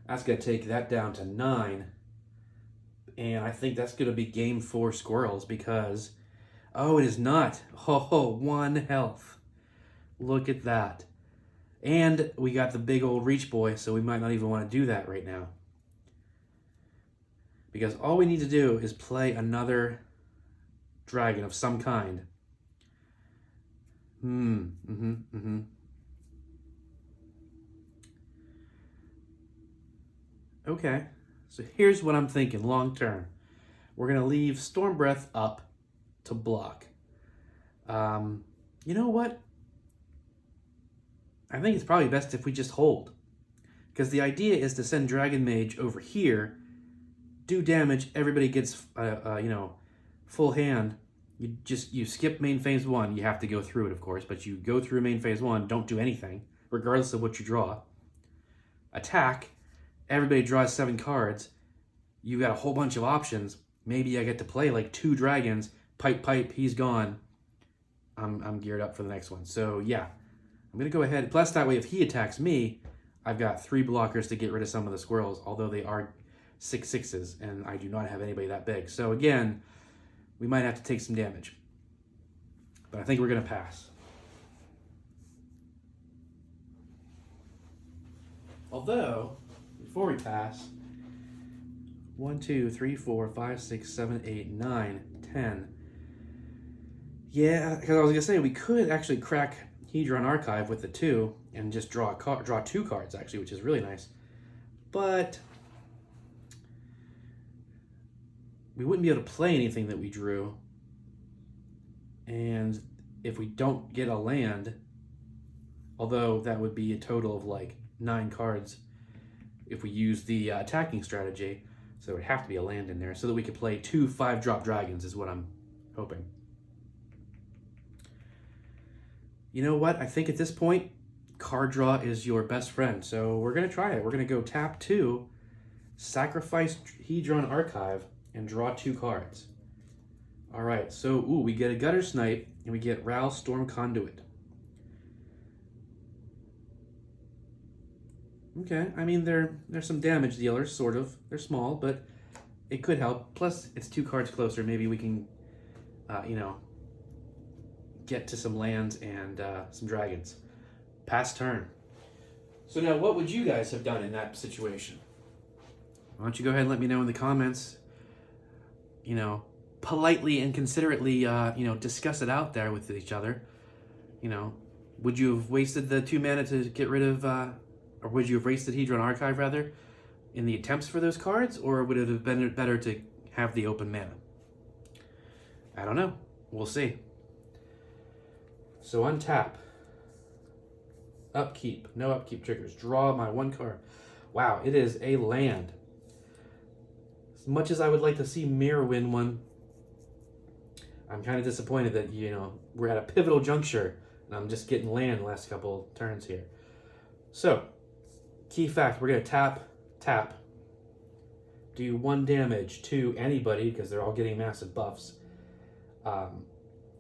That's gonna take that down to 9. And I think that's going to be game 4 Squirrels because, oh, it is not. Oh, 1 health. Look at that. And we got the big old reach boy, so we might not even want to do that right now. Because all we need to do is play another dragon of some kind. Okay. So here's what I'm thinking long term. We're going to leave Storm Breath up to block. You know what? I think it's probably best if we just hold. Because the idea is to send Dragon Mage over here, do damage, everybody gets, full hand. You skip main phase 1. You have to go through it, of course, but you go through main phase 1, don't do anything, regardless of what you draw. Attack. Everybody draws 7 cards. You got a whole bunch of options. Maybe I get to play 2 dragons. Pipe, he's gone. I'm geared up for the next one. So yeah, I'm gonna go ahead. Plus that way, if he attacks me, I've got 3 blockers to get rid of some of the squirrels. Although they are 6/6s, and I do not have anybody that big. So again, we might have to take some damage. But I think we're gonna pass. Although, before we pass, 1, 2, 3, 4, 5, 6, 7, 8, 9, 10. Yeah, because I was gonna say we could actually crack Hedron Archive with the 2 and just draw 2 cards actually, which is really nice. But we wouldn't be able to play anything that we drew. And if we don't get a land, although that would be a total of 9 cards if we use the attacking strategy, so there would have to be a land in there so that we could play 2 5-drop dragons is what I'm hoping. You know what? I think at this point, card draw is your best friend. So we're going to try it. We're going to go tap 2, sacrifice Hedron Archive, and draw 2 cards. All right, so we get a Gutter Snipe, and we get Ral Storm Conduit. Okay, I mean, they're some damage dealers, sort of. They're small, but it could help. Plus, it's 2 cards closer. Maybe we can, get to some lands and some dragons. Pass turn. So now, what would you guys have done in that situation? Why don't you go ahead and let me know in the comments. Politely and considerately, discuss it out there with each other. Would you have wasted the 2 mana to get rid of, or would you have wasted Hedron Archive, rather, in the attempts for those cards? Or would it have been better to have the open mana? I don't know. We'll see. So untap. Upkeep. No upkeep triggers. Draw my 1 card. Wow, it is a land. As much as I would like to see Mirror win one, I'm kind of disappointed that, we're at a pivotal juncture and I'm just getting land the last couple turns here. So, key fact, we're going to tap, do 1 damage to anybody because they're all getting massive buffs. And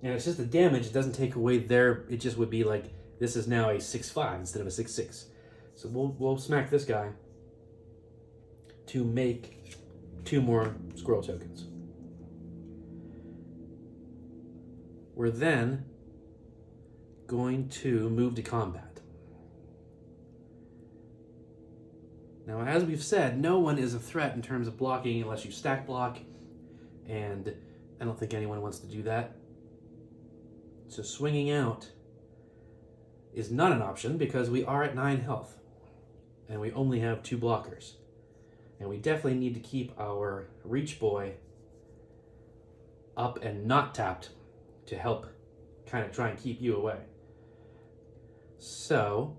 it's just the damage. It doesn't take away it just would be like, this is now a 6/5 instead of a 6/6. So we'll smack this guy to make 2 more Squirrel tokens. We're then going to move to combat. Now, as we've said, no one is a threat in terms of blocking unless you stack block, and I don't think anyone wants to do that. So swinging out is not an option because we are at 9 health, and we only have 2 blockers. And we definitely need to keep our Reach Boy up and not tapped to help kind of try and keep you away. So,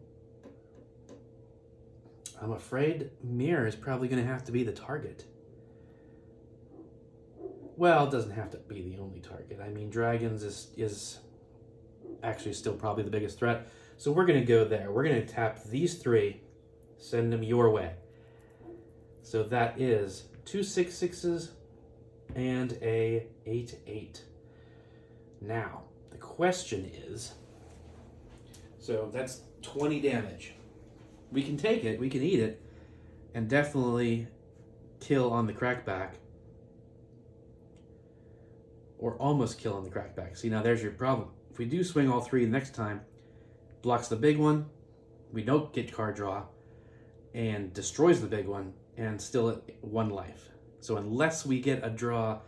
I'm afraid Mirror is probably going to have to be the target. Well, it doesn't have to be the only target. I mean, Dragons is actually still probably the biggest threat. So we're going to go there. We're going to tap these 3, send them your way. So that is 2 6/6s and a 8/8. Now, the question is, so that's 20 damage. We can take it, we can eat it, and definitely kill on the crackback. Or almost kill on the crackback. See, now there's your problem. If we do swing all 3 the next time, blocks the big one, we don't get card draw, and destroys the big one, and still at 1 life. So unless we get a draw,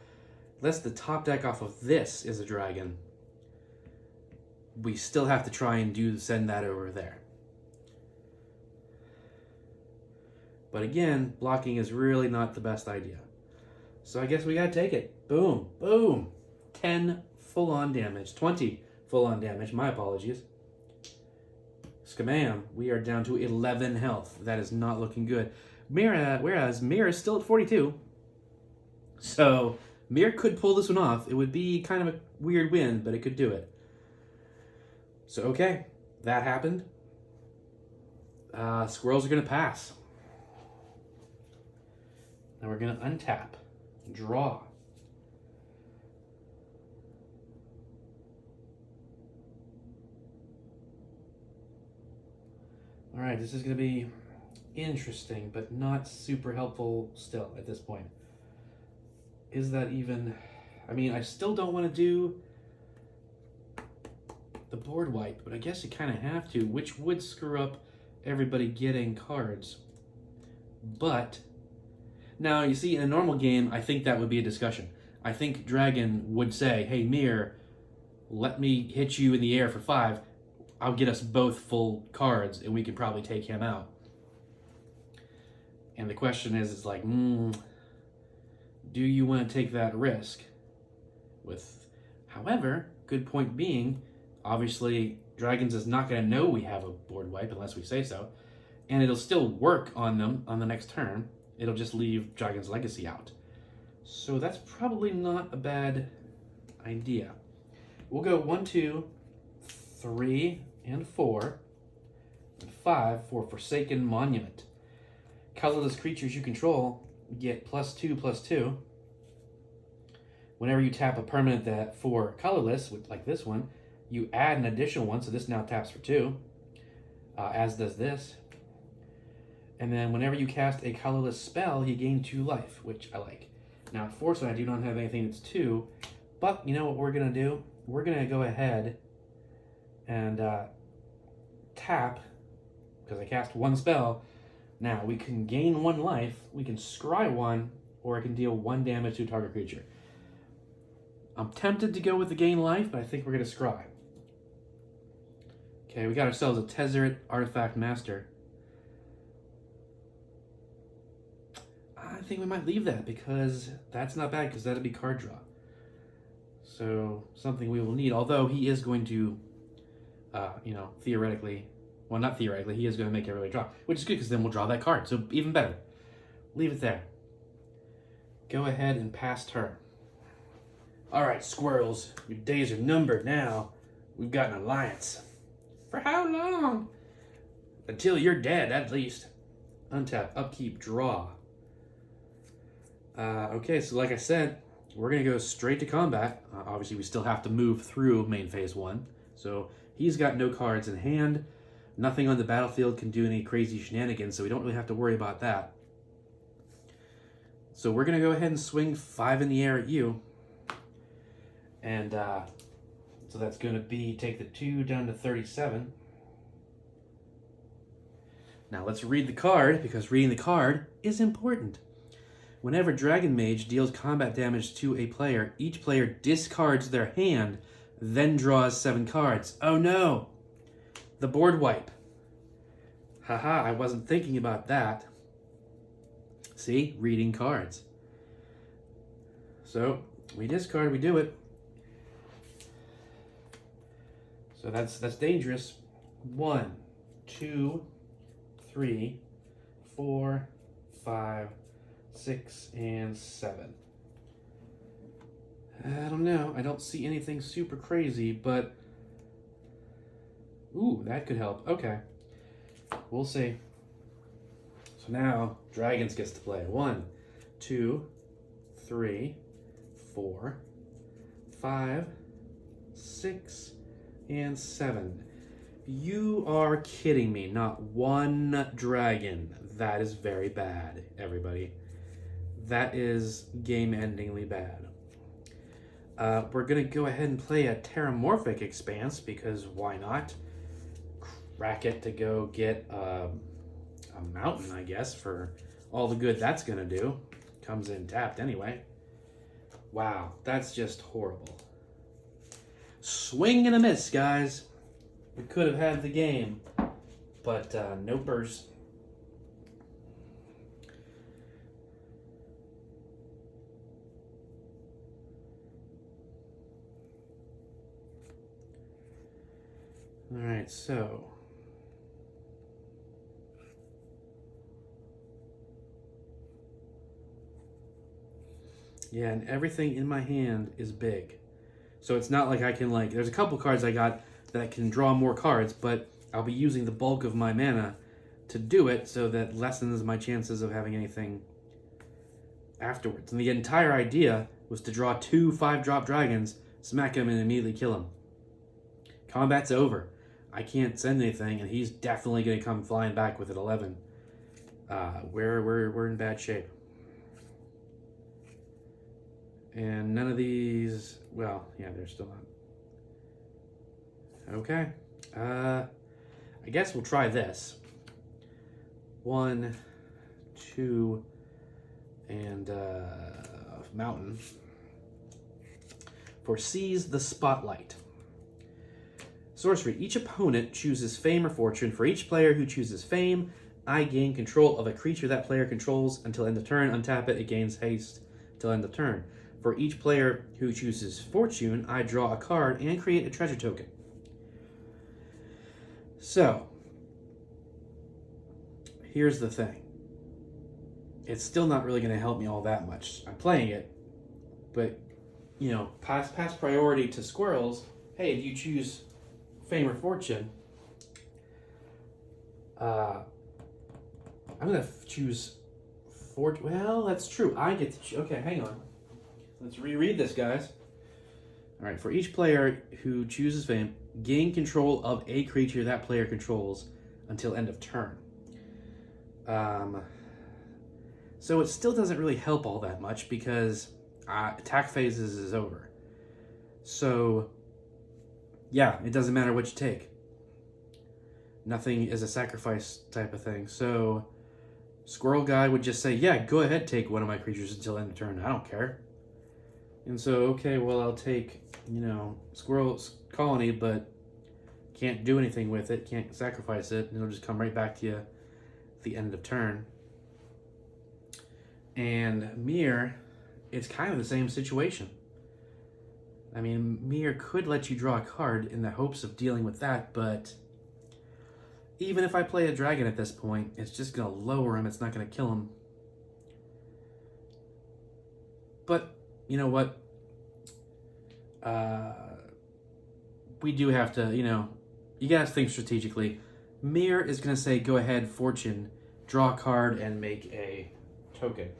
unless the top deck off of this is a dragon, we still have to try and send that over there. But again, blocking is really not the best idea. So I guess we gotta take it. Boom, boom. 10 full-on damage, 20 full-on damage, my apologies. Scamam, we are down to 11 health. That is not looking good. Whereas Mirror is still at 42. So Mirror could pull this one off. It would be kind of a weird win, but it could do it. So okay, that happened. Squirrels are going to pass. Now we're going to untap, draw. All right, this is going to be interesting, but not super helpful still at this point. Is that even... I mean, I still don't want to do the board wipe, but I guess you kind of have to, which would screw up everybody getting cards. But, now, you see, in a normal game, I think that would be a discussion. I think Dragon would say, hey, Mir, let me hit you in the air for 5. I'll get us both full cards, and we can probably take him out. And the question is like, do you want to take that risk? However, good point being, obviously, Dragons is not going to know we have a board wipe unless we say so, and it'll still work on them on the next turn. It'll just leave Dragon's Legacy out. So that's probably not a bad idea. We'll go 1, 2, 3, and 4. 5 for Forsaken Monument. Colorless creatures you control get +2/+2. Whenever you tap a permanent that for colorless, like this one, you add an additional one, so this now taps for 2, as does this. And then whenever you cast a colorless spell, you gain 2 life, which I like. Now, unfortunately, I do not have anything that's 2, but you know what we're going to do? We're going to go ahead and tap, because I cast 1 spell. Now, we can gain 1 life, we can scry 1, or I can deal 1 damage to a target creature. I'm tempted to go with the gain life, but I think we're going to scry. Okay, we got ourselves a Tezzeret Artifact Master. I think we might leave that, because that's not bad, because that'd be card draw. So, something we will need, although he is going to, theoretically, well, not theoretically, he is going to make everybody draw, which is good, because then we'll draw that card, so even better. Leave it there. Go ahead and pass turn. Alright, Squirrels, your days are numbered now. We've got an alliance. For how long? Until you're dead, at least. Untap, upkeep, draw. Okay, so like I said, we're going to go straight to combat. Obviously, we still have to move through main phase 1. So he's got no cards in hand. Nothing on the battlefield can do any crazy shenanigans, so we don't really have to worry about that. So we're going to go ahead and swing 5 in the air at you. And so that's going to be, take the 2 down to 37. Now let's read the card, because reading the card is important. Whenever Dragon Mage deals combat damage to a player, each player discards their hand, then draws 7 cards. Oh no! The board wipe. Haha, I wasn't thinking about that. See? Reading cards. So, we discard, we do it. So that's dangerous. 1, 2, 3, 4, 5, 6, and 7. I don't know. I don't see anything super crazy, but... Ooh, that could help. Okay. We'll see. So now, Dragons gets to play. 1, 2, 3, 4, 5, 6, and 7. You are kidding me. Not 1 dragon. That is very bad, everybody. That is game-endingly bad. We're going to go ahead and play a Terramorphic Expanse, because why not? Crack it to go get a mountain, I guess, for all the good that's going to do. Comes in tapped anyway. Wow, that's just horrible. Swing and a miss, guys. We could have had the game, but nopers. All right, so yeah, and everything in my hand is big. So it's not like I can, there's a couple cards I got that can draw more cards, but I'll be using the bulk of my mana to do it, so that lessens my chances of having anything afterwards. And the entire idea was to draw 2 5-drop dragons, smack them, and immediately kill them. Combat's over. I can't send anything, and he's definitely going to come flying back with an 11. We're in bad shape. And none of these, well, yeah, they're still not. Okay. I guess we'll try this. 1, 2, and mountain. For Seize the Spotlight. Sorcery. Each opponent chooses Fame or Fortune. For each player who chooses Fame, I gain control of a creature that player controls until end of turn. Untap it, it gains haste till end of turn. For each player who chooses Fortune, I draw a card and create a treasure token. So, here's the thing. It's still not really going to help me all that much. I'm playing it, but, pass priority to Squirrels. Hey, if you choose Fame or Fortune, I'm going to choose 4. Well, that's true. I get to... Okay, hang on. Let's reread this, guys. All right, for each player who chooses Fame, gain control of a creature that player controls until end of turn. So it still doesn't really help all that much because attack phases is over. So, yeah, it doesn't matter what you take. Nothing is a sacrifice type of thing. So, Squirrel Guy would just say, yeah, go ahead, take one of my creatures until end of turn. I don't care. And so, okay, well, I'll take, Squirrel's Colony, but can't do anything with it, can't sacrifice it, and it'll just come right back to you at the end of turn. And Mir, it's kind of the same situation. I mean, Mir could let you draw a card in the hopes of dealing with that, but even if I play a dragon at this point, it's just going to lower him, it's not going to kill him. But, you know what? We do have to, you got to think strategically. Mir is going to say, go ahead, Fortune, draw a card, and make a token.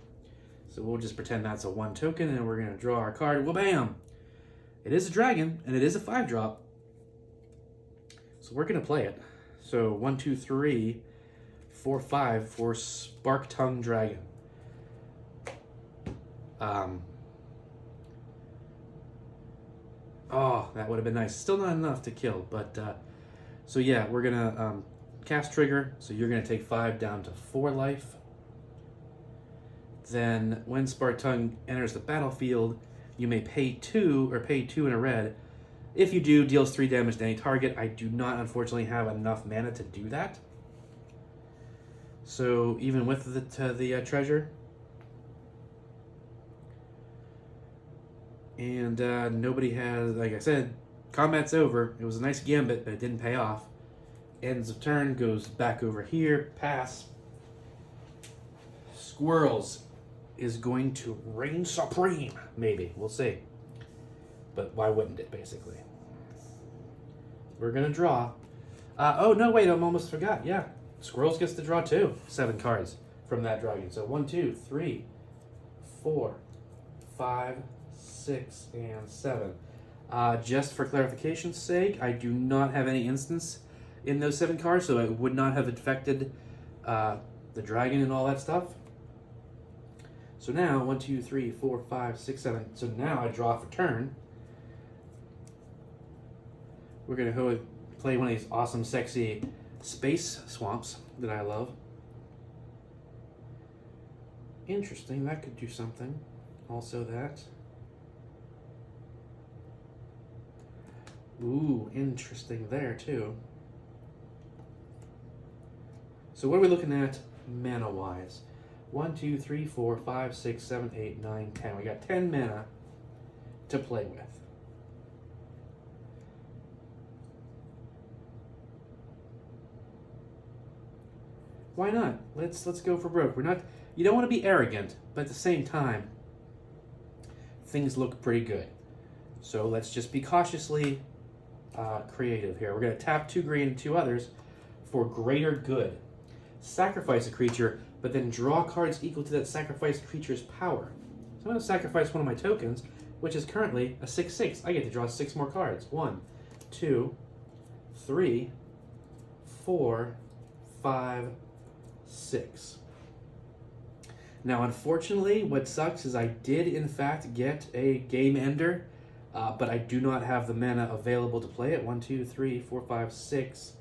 So we'll just pretend that's a 1 token, and we're going to draw our card. Well, bam! It is a dragon, and it is a 5-drop. So we're going to play it. So 1, 2, 3, 4, 5 for Spark Tongue Dragon. Oh, that would have been nice. Still not enough to kill, but so yeah, we're gonna cast trigger. So you're gonna take 5 down to 4 life. Then when Spark Tongue enters the battlefield, you may pay 2 or pay 2 in a red. If you do, deals 3 damage to any target. I do not, unfortunately, have enough mana to do that. So even with the treasure. And nobody has, like I said, combat's over. It was a nice gambit, but it didn't pay off. Ends of turn, goes back over here, pass. Squirrels is going to reign supreme. Maybe, we'll see. But why wouldn't it, basically? We're going to draw. Oh, no, wait, I almost forgot. Yeah, Squirrels gets to draw 2. 7 cards from that dragon. So 1, 2, 3, 4, 5, 6, and 7. Just for clarification's sake, I do not have any instance in those 7 cards, so it would not have affected the dragon and all that stuff. So now, 1, 2, 3, 4, 5, 6, 7. So now I draw for turn. We're going to play one of these awesome, sexy space swamps that I love. Interesting, that could do something. Also that. Ooh, interesting there, too. So what are we looking at mana-wise? 1, 2, 3, 4, 5, 6, 7, 8, 9, 10. We got 10 mana to play with. Why not? Let's go for broke. We're not. You don't want to be arrogant, but at the same time, things look pretty good. So let's just be cautiously creative here. We're going to tap 2 green and 2 others for greater good. Sacrifice a creature, but then draw cards equal to that sacrificed creature's power. So I'm going to sacrifice one of my tokens, which is currently a 6/6. I get to draw 6 more cards. 1, 2, 3, 4, 5, 6. Now, unfortunately, what sucks is I did, in fact, get a game ender, but I do not have the mana available to play it. 1, 2, 3, 4, 5, 6.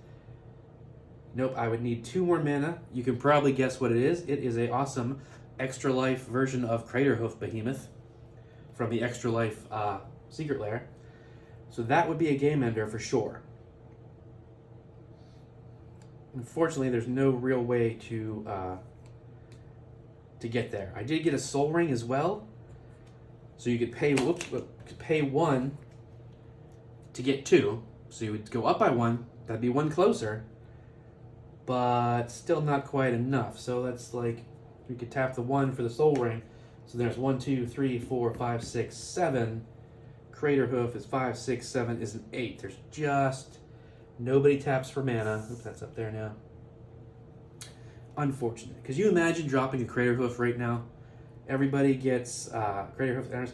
Nope, I would need 2 more mana. You can probably guess what it is. It is a awesome extra life version of Craterhoof Behemoth from the extra life secret lair. So that would be a game ender for sure. Unfortunately, there's no real way to get there. I did get a Soul Ring as well, so you could pay 1 to get 2. So you would go up by 1. That'd be 1 closer, but still not quite enough. So that's like we could tap the 1 for the Soul Ring. So there's 1, 2, 3, 4, 5, 6, 7. Craterhoof is 5, 6, 7 is an 8. There's just nobody taps for mana. Oops, that's up there now. unfortunate. Because you imagine dropping a Crater Hoof right now. Everybody gets Crater Hoof.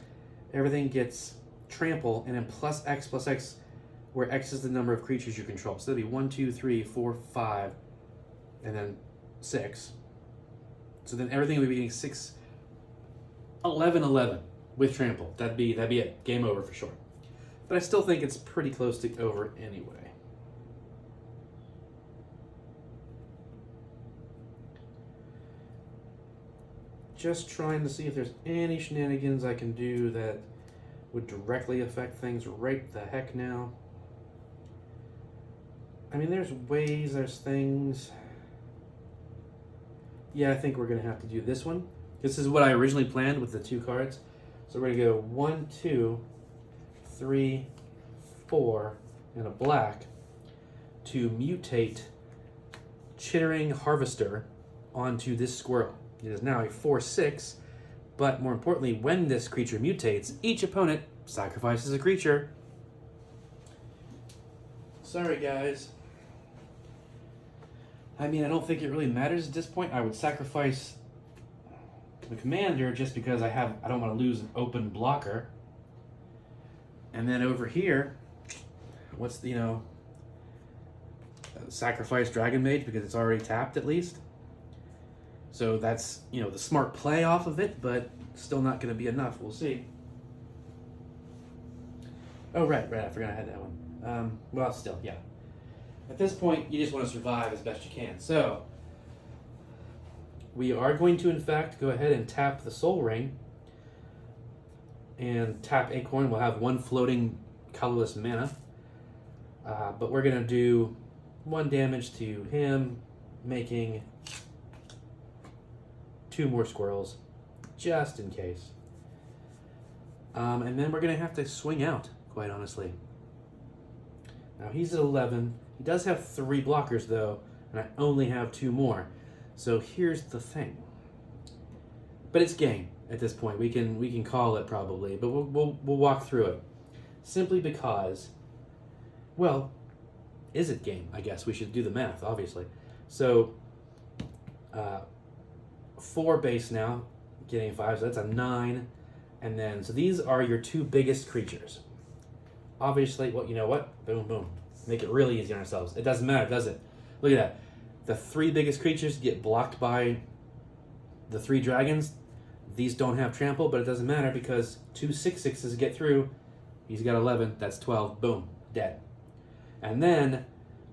Everything gets trample, and then plus X, where X is the number of creatures you control. So that'd be 1, 2, 3, 4, 5, and then 6. So then everything would be getting 6, 11, 11 with trample. That'd be it. Game over for sure. But I still think it's pretty close to over anyway. Just trying to see if there's any shenanigans I can do that would directly affect things right the heck now. I mean, there's ways, there's things. Yeah, I think we're going to have to do this one. This is what I originally planned with the 2 cards. So we're going to go 1, 2, 3, 4, and a black to mutate Chittering Harvester onto this squirrel. It is now a 4/6, but more importantly, when this creature mutates, each opponent sacrifices a creature. Sorry, guys. I mean, I don't think it really matters at this point. I would sacrifice the commander just because I don't want to lose an open blocker. And then over here, what's the, sacrifice Dragon Mage because it's already tapped at least. So that's, the smart play off of it, but still not going to be enough. We'll see. Oh, right, I forgot I had that one. Well, still, yeah. At this point, you just want to survive as best you can. So, we are going to, in fact, go ahead and tap the Soul Ring. And tap Acorn. We'll have 1 floating colorless mana. But we're going to do 1 damage to him, making 2 more squirrels, just in case. And then we're going to have to swing out, quite honestly. Now he's at 11. He does have 3 blockers, though, and I only have 2 more. So here's the thing. But it's game at this point. We can call it probably, but we'll walk through it. Simply because, well, is it game? I guess we should do the math, obviously. So, 4 base now, getting 5, so that's a 9. And then, so these are your 2 biggest creatures. Obviously, well, you know what? Boom, boom. Make it really easy on ourselves. It doesn't matter, does it? Look at that. The 3 biggest creatures get blocked by the 3 dragons. These don't have trample, but it doesn't matter because 2 6/6s get through. He's got 11, that's 12. Boom, dead. And then,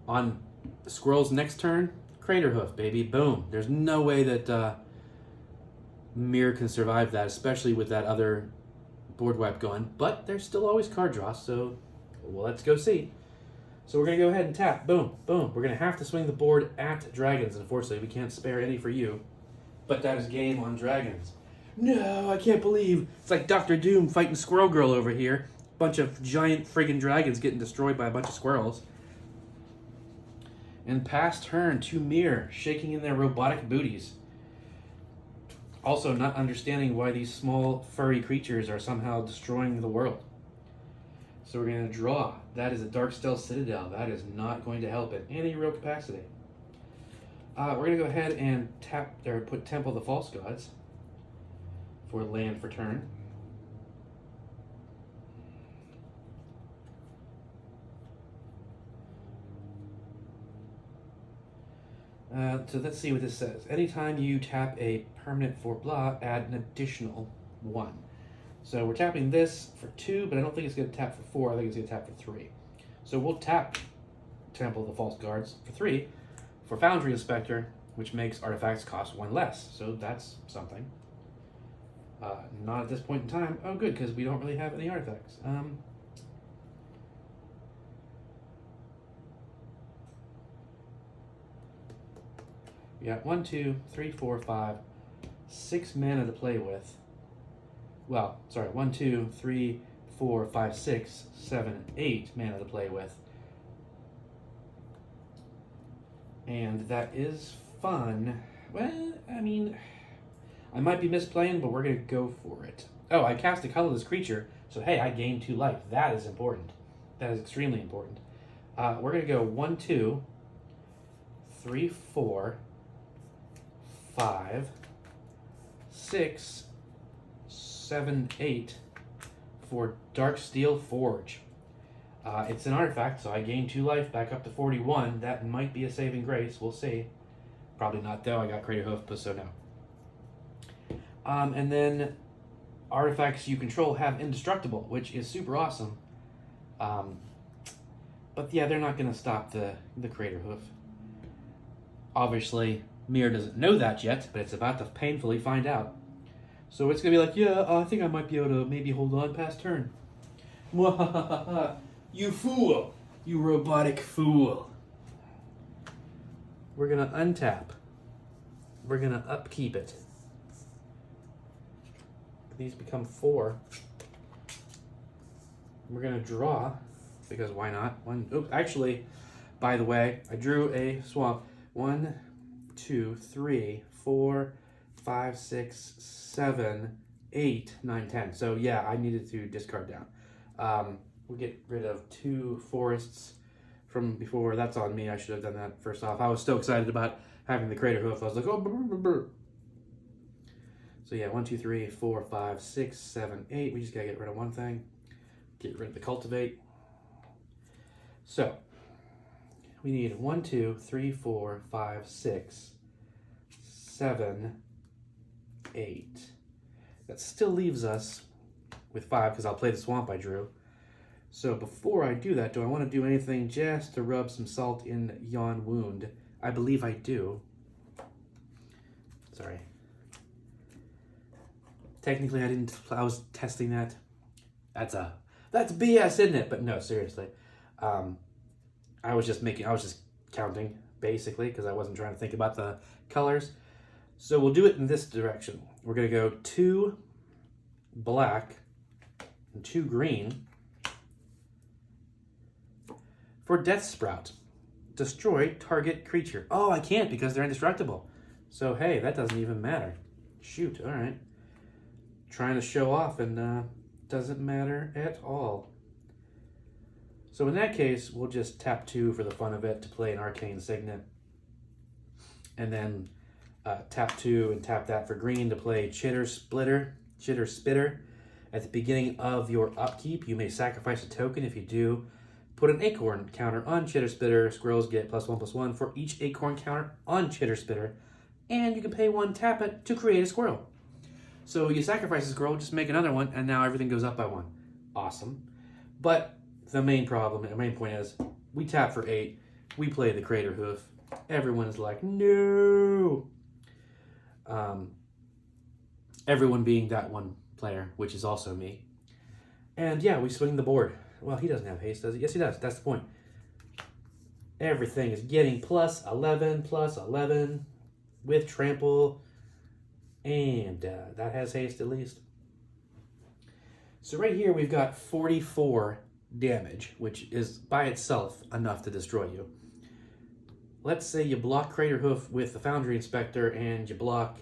on the Squirrel's next turn, Crater Hoof, baby. Boom. There's no way that Mir can survive that, especially with that other board wipe going. But there's still always card draw, so let's go see. So we're going to go ahead and tap. Boom, boom. We're going to have to swing the board at dragons. Unfortunately, we can't spare any for you. But that is game on dragons. No, I can't believe. It's like Dr. Doom fighting Squirrel Girl over here. Bunch of giant friggin' dragons getting destroyed by a bunch of squirrels. And past turn, 2 Mir shaking in their robotic booties. Also not understanding why these small furry creatures are somehow destroying the world. So we're going to draw. That is a Darksteel Citadel. That is not going to help in any real capacity. We're going to go ahead and put Temple of the False Gods for land for turn. So let's see what this says. Anytime you tap a permanent for blah, add an additional 1. So we're tapping this for 2, but I don't think it's going to tap for 4. I think it's going to tap for 3. So we'll tap Temple of the False Guards for 3 for Foundry Inspector, which makes artifacts cost 1 less. So that's something. Not at this point in time. Oh, good, because we don't really have any artifacts. We got 1, 2, 3, 4, 5, 6 mana to play with. Well, sorry, 1, 2, 3, 4, 5, 6, 7, 8 mana to play with. And that is fun. Well, I mean, I might be misplaying, but we're going to go for it. Oh, I cast a colorless creature, so hey, I gained 2 life. That is important. That is extremely important. We're going to go 1, 2, 3, 4, 5, 6, 7, 8 for Dark Steel Forge. It's an artifact, so I gain 2 life back up to 41. That might be a saving grace. We'll see. Probably not, though. I got Crater Hoof, so no. And then artifacts you control have indestructible, which is super awesome. But yeah, they're not going to stop the Crater Hoof. Obviously, Mir doesn't know that yet, but it's about to painfully find out. So it's going to be like, yeah, I think I might be able to maybe hold on past turn. You fool! You robotic fool. We're going to untap. We're going to upkeep it. These become 4. We're going to draw, because why not? Actually, by the way, I drew a swamp. 1, 2, 3, 4, 5, 6, 7, 8, 9, 10. So yeah, I needed to discard down. We'll get rid of 2 forests from before. That's on me. I should have done that first off. I was so excited about having the Crater Hoof. I was like, oh, brr, brr, brr. So yeah, 1, 2, 3, 4, 5, 6, 7, 8. We just gotta get rid of one thing. Get rid of the Cultivate. So we need 1, 2, 3, 4, 5, 6, 7, 8. That still leaves us with 5 because I'll play the swamp I drew. So before I do that, do I want to do anything just to rub some salt in yon wound? I believe I do. Sorry. Technically, I was testing that. That's BS, isn't it? But no, seriously. I was just counting, basically, because I wasn't trying to think about the colors. So we'll do it in this direction. We're going to go 2 black and 2 green for Death Sprout. Destroy target creature. Oh, I can't because they're indestructible. So, hey, that doesn't even matter. Shoot, all right. Trying to show off and doesn't matter at all. So in that case, we'll just tap 2 for the fun of it to play an Arcane Signet. And then tap 2 and tap that for green to play Chitter Spitter. At the beginning of your upkeep, you may sacrifice a token. If you do, put an acorn counter on Chitter Spitter. Squirrels get +1/+1 for each acorn counter on Chitter Spitter. And you can pay 1, tap it to create a squirrel. So you sacrifice a squirrel, just make another one, and now everything goes up by 1. Awesome. But the main point is, we tap for 8, we play the Crater Hoof. Everyone is like, no! Everyone being that one player, which is also me. And yeah, we swing the board. Well, he doesn't have haste, does he? Yes, he does. That's the point. Everything is getting +11 with trample. And that has haste at least. So right here we've got 44 damage, which is by itself enough to destroy you. Let's say you block Crater Hoof with the Foundry Inspector and you block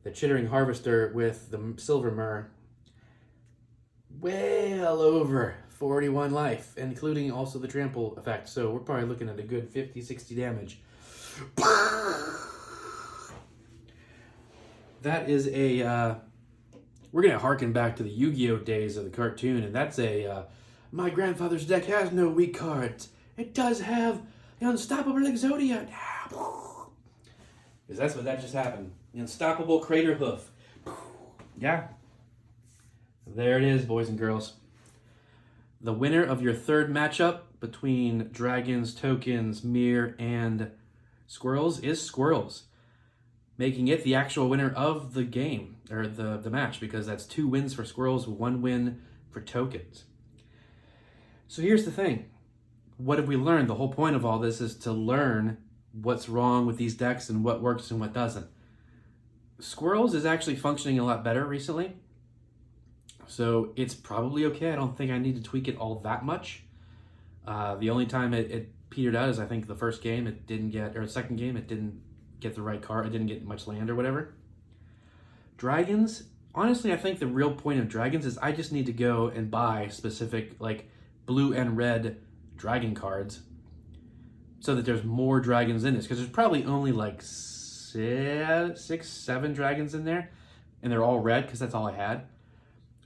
the Chittering Harvester with the Silver Myrrh. Well over 41 life, including also the trample effect. So we're probably looking at a good 50, 60 damage. That is we're going to harken back to the Yu-Gi-Oh! Days of the cartoon, and that's my grandfather's deck has no weak cards. It does have the Unstoppable Exodia. Because that's what that just happened. The Unstoppable Crater Hoof. Yeah. There it is, boys and girls. The winner of your third matchup between Dragons, Tokens, Mir, and Squirrels is Squirrels, making it the actual winner of the game, or the match, because that's 2 wins for Squirrels, 1 win for Tokens. So here's the thing. What have we learned? The whole point of all this is to learn what's wrong with these decks and what works and what doesn't. Squirrels is actually functioning a lot better recently, so it's probably okay. I don't think I need to tweak it all that much. The only time it petered out is, I think, the first game it didn't get, or the second game it didn't get the right card. It didn't get much land or whatever. Dragons, honestly, I think the real point of Dragons is I just need to go and buy specific, like, blue and red dragon cards so that there's more dragons in this, because there's probably only like six, seven dragons in there, and they're all red because that's all I had.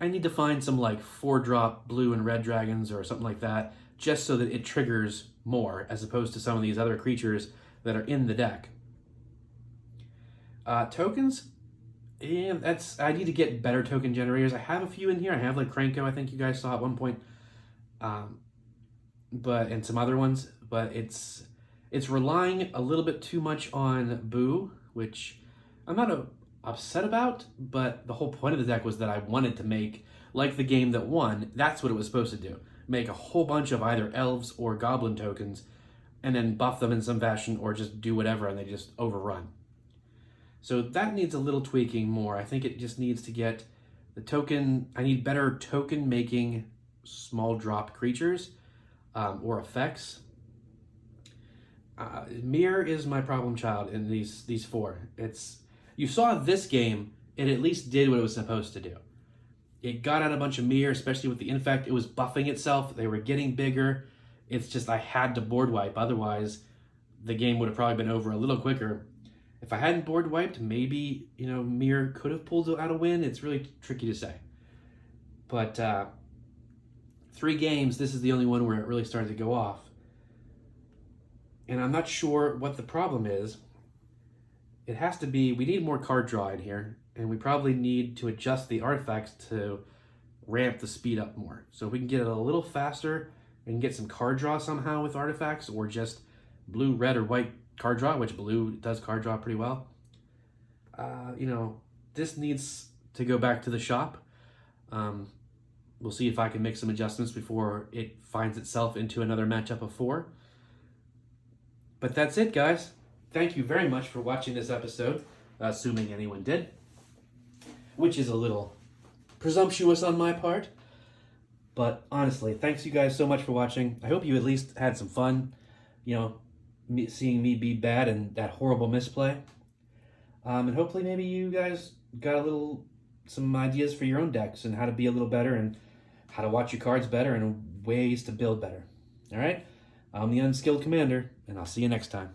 I need to find some like 4-drop blue and red dragons or something like that, just so that it triggers more as opposed to some of these other creatures that are in the deck. Tokens, yeah, I need to get better token generators. I have a few in here. I have like Kranko, I think you guys saw at one point, and some other ones. But it's relying a little bit too much on Boo, which I'm not upset about. But the whole point of the deck was that I wanted to make, like the game that won, that's what it was supposed to do. Make a whole bunch of either elves or goblin tokens, and then buff them in some fashion, or just do whatever, and they just overrun. So that needs a little tweaking more. I think it just needs to get the token. I need better token making small drop creatures or effects. Mirror is my problem child in these four. You saw this game, it at least did what it was supposed to do. It got out a bunch of mirror, especially with the infect. It was buffing itself. They were getting bigger. It's just I had to board wipe. Otherwise, the game would have probably been over a little quicker. If I hadn't board wiped, maybe, Mirror could have pulled out a win. It's really tricky to say. But 3 games, this is the only one where it really started to go off. And I'm not sure what the problem is. It has to be, we need more card draw in here, and we probably need to adjust the artifacts to ramp the speed up more. So if we can get it a little faster and get some card draw somehow with artifacts, or just blue, red, or white card draw, which blue does card draw pretty well. This needs to go back to the shop. We'll see if I can make some adjustments before it finds itself into another matchup of 4. But that's it, guys. Thank you very much for watching this episode, assuming anyone did, which is a little presumptuous on my part. But honestly, thanks you guys so much for watching. I hope you at least had some fun, seeing me be bad and that horrible misplay. And hopefully maybe you guys got some ideas for your own decks and how to be a little better and how to watch your cards better and ways to build better. All right? I'm the Unskilled Commander, and I'll see you next time.